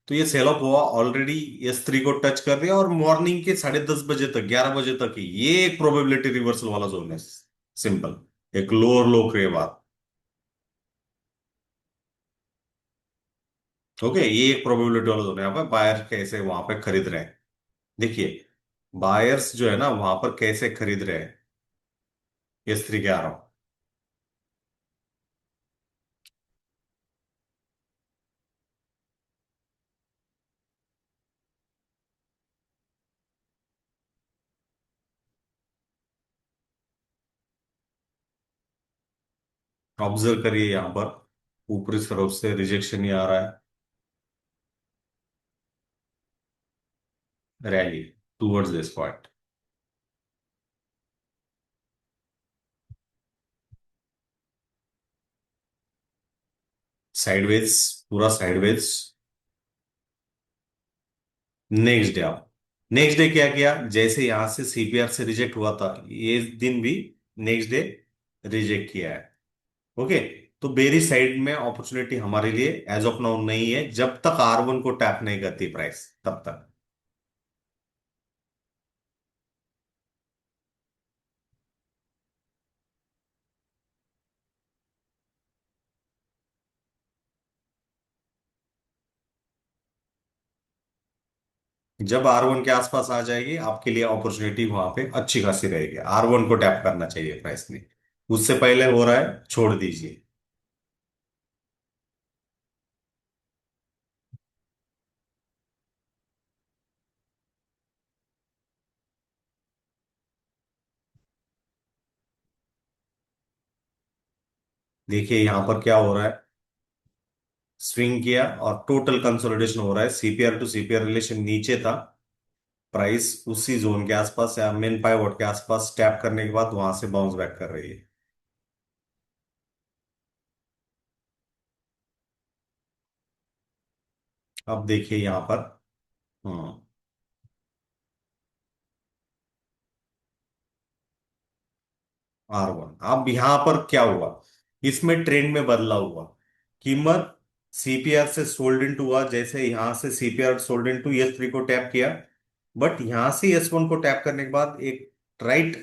तो ये सेल ऑफ हुआ ऑलरेडी, S3 को टच कर रही है और मॉर्निंग के 10:30 बजे तक 11 बजे तक ही ये एक प्रोबेबिलिटी रिवर्सल वाला जोन है, सिंपल। एक लोअर लो के बाद। ओके, ये एक प्रोबेबिलिटी वाला जोन है। यहाँ पर बायर कैसे वहां पे खरीद रहे हैं, देखिए बायर्स जो है ना वहां पर कैसे खरीद रहे हैं। S3 के आ रहा हूं, ऑब्जर्व करिए यहाँ पर ऊपरी तरफ से रिजेक्शन ही आ रहा है, rally towards this point. Sideways, पूरा साइडवेज। नेक्स्ट डे आप, नेक्स्ट डे क्या किया, जैसे यहां से CPR से रिजेक्ट हुआ था ये दिन भी नेक्स्ट डे रिजेक्ट किया है। ओके। तो बेरी साइड में अपॉर्चुनिटी हमारे लिए एज ऑफ नाउ नहीं है जब तक R1 को टैप नहीं करती प्राइस, तब तक। जब R1 के आसपास आ जाएगी आपके लिए अपॉर्चुनिटी वहां पे अच्छी खासी रहेगी, R1 को टैप करना चाहिए प्राइस ने। उससे पहले हो रहा है छोड़ दीजिए। देखिए यहां पर क्या हो रहा है, स्विंग किया और टोटल कंसोलिडेशन हो रहा है। CPR टू CPR रिलेशन नीचे था, प्राइस उसी जोन के आसपास या मेन पाइवोट के आसपास टैप करने के बाद वहां से बाउंस बैक कर रही है। अब देखिए यहां पर, हम्म, R1। अब यहां पर क्या हुआ, इसमें ट्रेंड में बदलाव हुआ। कीमत CPR से सोल्ड इन हुआ, जैसे यहां से CPR sold in to S3 को टैप किया, बट यहां से S1 को टैप करने के बाद एक राइट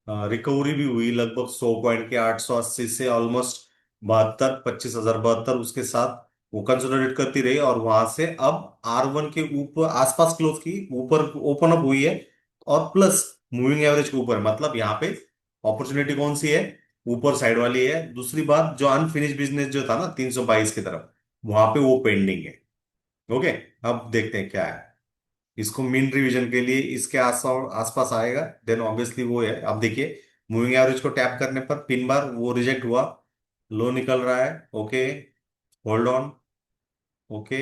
रिकवरी भी हुई लगभग 100 पॉइंट के 880 से ऑलमोस्ट 25,072 उसके साथ वो कंसोलिडेट करती रही और वहां से अब R1 के ऊपर आसपास क्लोज की, ऊपर ओपन अप हुई है और प्लस मूविंग एवरेज के ऊपर। मतलब यहाँ पे अपॉर्चुनिटी कौन सी है, ऊपर साइड वाली है। दूसरी बात, जो अनफिनिश बिजनेस जो था ना 322 की तरफ, वहां पे वो पेंडिंग है। ओके। अब देखते हैं क्या है। इसको मीन रिवीजन के लिए इसके आसपास आएगा देन ऑब्वियसली वो है। अब देखिए मूविंग एवरेज को टैप करने पर पिन बार वो रिजेक्ट हुआ, लो निकल रहा है। Okay, hold on. Okay,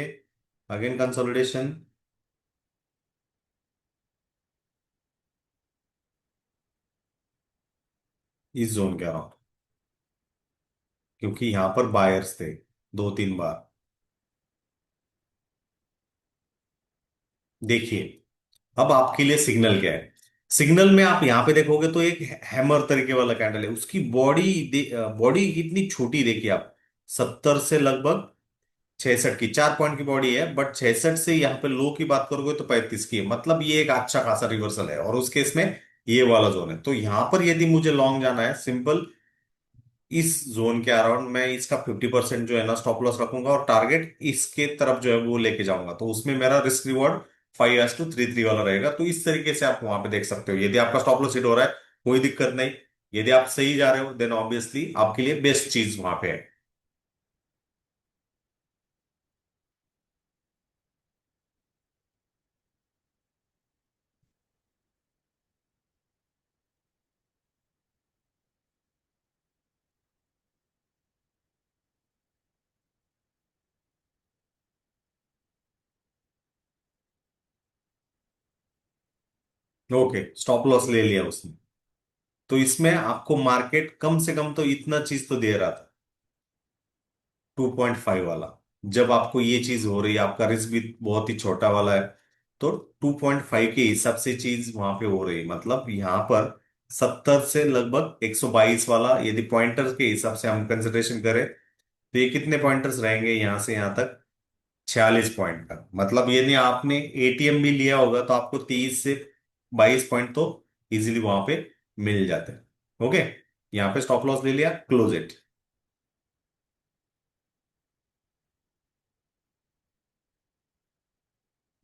again consolidation इस जोन के अराउंड, क्योंकि यहां पर बायर्स थे 2-3 बार। देखिए अब आपके लिए सिग्नल क्या है। सिग्नल में आप यहां पे देखोगे तो एक हैमर तरीके वाला कैंडल है, उसकी बॉडी बॉडी कितनी छोटी देखिए आप, 70 से लगभग 66 की 4 पॉइंट की बॉडी है, बट 66 से यहाँ पे लो की बात करोगे तो 35 की है, मतलब ये एक अच्छा खासा रिवर्सल है, और उस केस में ये वाला जोन है। तो यहाँ पर यदि मुझे लॉन्ग जाना है, सिंपल इस जोन के अराउंड मैं इसका 50% जो है ना स्टॉप लॉस रखूंगा, और टारगेट इसके तरफ जो है वो लेके जाऊंगा, तो उसमें मेरा रिस्क रिवॉर्ड 5:33 वाला रहेगा। तो इस तरीके से आप वहां पे देख सकते हो, यदि आपका स्टॉप लॉस हिट हो रहा है कोई दिक्कत नहीं, यदि आप सही जा रहे हो देन ऑब्वियसली आपके लिए बेस्ट चीज वहां पे है। ओके, स्टॉप लॉस ले लिया उसने, तो इसमें आपको मार्केट कम से कम तो इतना चीज तो दे रहा था, 2.5 वाला। जब आपको ये चीज हो रही है, आपका रिस्क भी बहुत ही छोटा वाला है, तो 2.5 के हिसाब से चीज वहां पे हो रही है, मतलब यहाँ पर 70 से लगभग 122 वाला यदि पॉइंटर्स के हिसाब से हम कंसिडरेशन करें, तो ये कितने पॉइंटर्स रहेंगे यहाँ से यहाँ तक? 46 पॉइंट का, मतलब यदि आपने एटीएम भी लिया होगा तो आपको 30 से 22 पॉइंट तो इजीली वहां पे मिल जाते हैं। ओके, यहाँ पे स्टॉप लॉस ले लिया, क्लोज इट।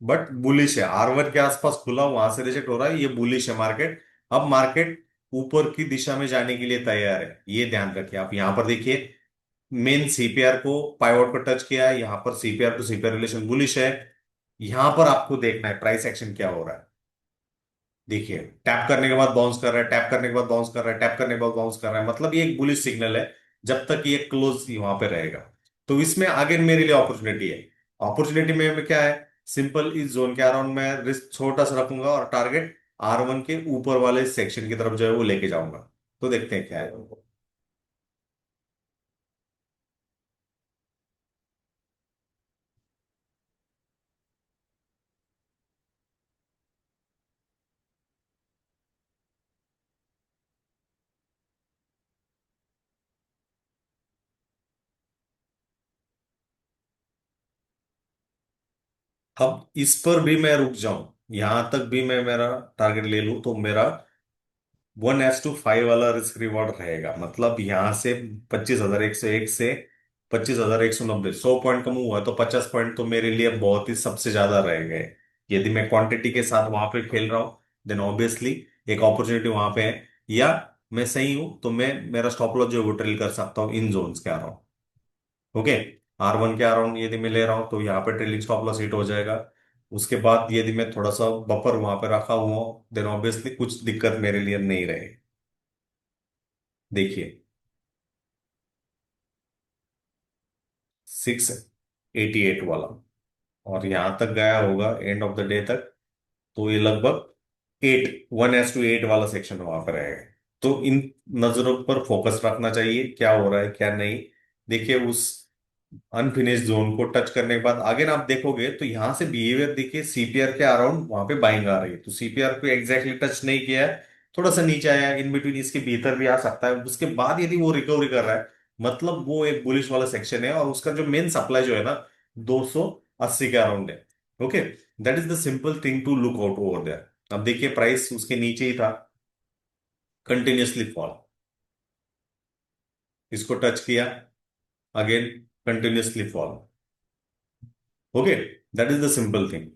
बट बुलिश है, R1 के आसपास खुला, वहां से रिजेक्ट हो रहा है, ये बुलिश है मार्केट। अब मार्केट ऊपर की दिशा में जाने के लिए तैयार है, ये ध्यान रखिए। आप यहां पर देखिए, मेन सीपीआर को पाइवोट को टच किया है, यहां पर CPR to CPR relation bullish है। यहां पर आपको देखना है प्राइस एक्शन क्या हो रहा है। देखिए, टैप करने के बाद बाउंस कर रहा है, टैप करने के बाद बाउंस कर रहा है, टैप करने के बाद बाउंस कर रहा है, मतलब ये एक बुलिश सिग्नल है। जब तक ये क्लोज वहां पे रहेगा, तो इसमें आगे मेरे लिए अपॉर्चुनिटी है। अपॉर्चुनिटी में क्या है, सिंपल इस जोन के अराउंड मैं रिस्क छोटा सा रखूंगा, और टारगेट R1 के ऊपर वाले सेक्शन की तरफ जो है वो लेके जाऊंगा। तो देखते हैं क्या है। अब इस पर भी मैं रुक जाऊं, यहां तक भी मैं मेरा टारगेट ले लूं, तो मेरा 1:5 वाला रिस्क रिवॉर्ड रहेगा, मतलब यहां से 25,101 से 25,190, 100 पॉइंट कम हुआ तो 50 पॉइंट तो मेरे लिए बहुत ही सबसे ज्यादा रह गए। यदि मैं क्वांटिटी के साथ वहां पे खेल रहा हूं देन ऑब्वियसली एक अपॉर्चुनिटी वहां पे है, या मैं सही हूं तो मैं मेरा स्टॉप लॉस जो है वो ट्रिल कर सकता हूँ इन जोन्स के अराउंड। ओके, R1 के अराउंड यदि मैं ले रहा हूं तो यहाँ पे ट्रेलिंग स्टॉप लॉस हिट हो जाएगा। उसके बाद यदि मैं थोड़ा सा बफर वहां पे रखा हुआ हूं देन ऑब्वियसली कुछ दिक्कत मेरे लिए नहीं रहेगी। देखिए, 688 वाला, और यहां तक गया होगा एंड ऑफ द डे तक, तो ये लगभग 1:8 वाला सेक्शन वहां पर रहेगा। तो इन नजरों पर फोकस रखना चाहिए, क्या हो रहा है क्या नहीं। देखिए, उस अनफिनिश जोन को टच करने के बाद आगे ना आप देखोगे तो यहां से बिहेवियर देखिए, सीपीआर के अराउंड वहां पे बाइंग आ रही है, तो सीपीआर को एग्जैक्टली टच नहीं किया है, थोड़ा सा नीचे आया है, इन बिटवीन इसके भीतर भी आ सकता है। उसके बाद यदि वो रिकवरी कर रहा है, मतलब वो एक बुलिश वाला सेक्शन है, और उसका जो मेन सप्लाई जो है ना 280 के अराउंड है। Okay, that is the simple thing to look out over there. अब देखिए, प्राइस उसके नीचे ही था, कंटिन्यूअसली फॉल, इसको टच किया, again continuously fall. Okay, that is the simple thing.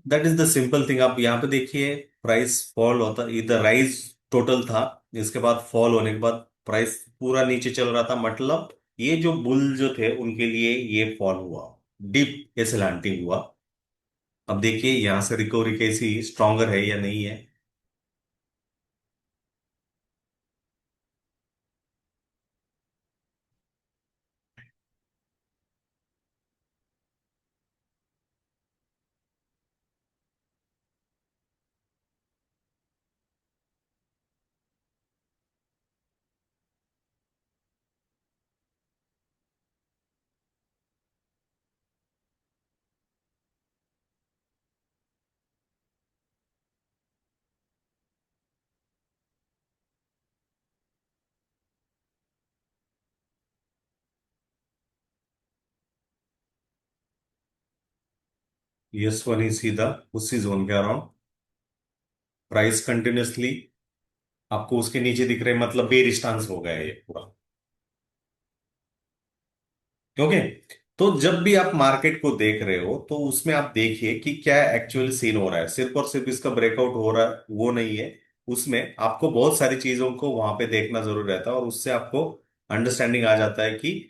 That is the simple thing. आप यहाँ पे देखिए, प्राइस फॉल होता, इधर राइज टोटल था, इसके बाद फॉल होने के बाद प्राइस पूरा नीचे चल रहा था, मतलब ये जो बुल जो थे उनके लिए ये फॉल हुआ, डीप ऐसे लैंडिंग हुआ। अब देखिए यहाँ से रिकवरी कैसी स्ट्रांगर है या नहीं है। यस वन ही सीधा उसी जोन के अराउंड, प्राइस कंटिन्यूअसली आपको उसके नीचे दिख रहे हैं, मतलब बेयर स्टांस हो गया है ये पूरा। ओके। तो जब भी आप मार्केट को देख रहे हो तो उसमें आप देखिए कि क्या एक्चुअल सीन हो रहा है, सिर्फ और सिर्फ इसका ब्रेकआउट हो रहा है वो नहीं है। उसमें आपको बहुत सारी चीजों को वहां पे देखना जरूर रहता है, और उससे आपको अंडरस्टैंडिंग आ जाता है कि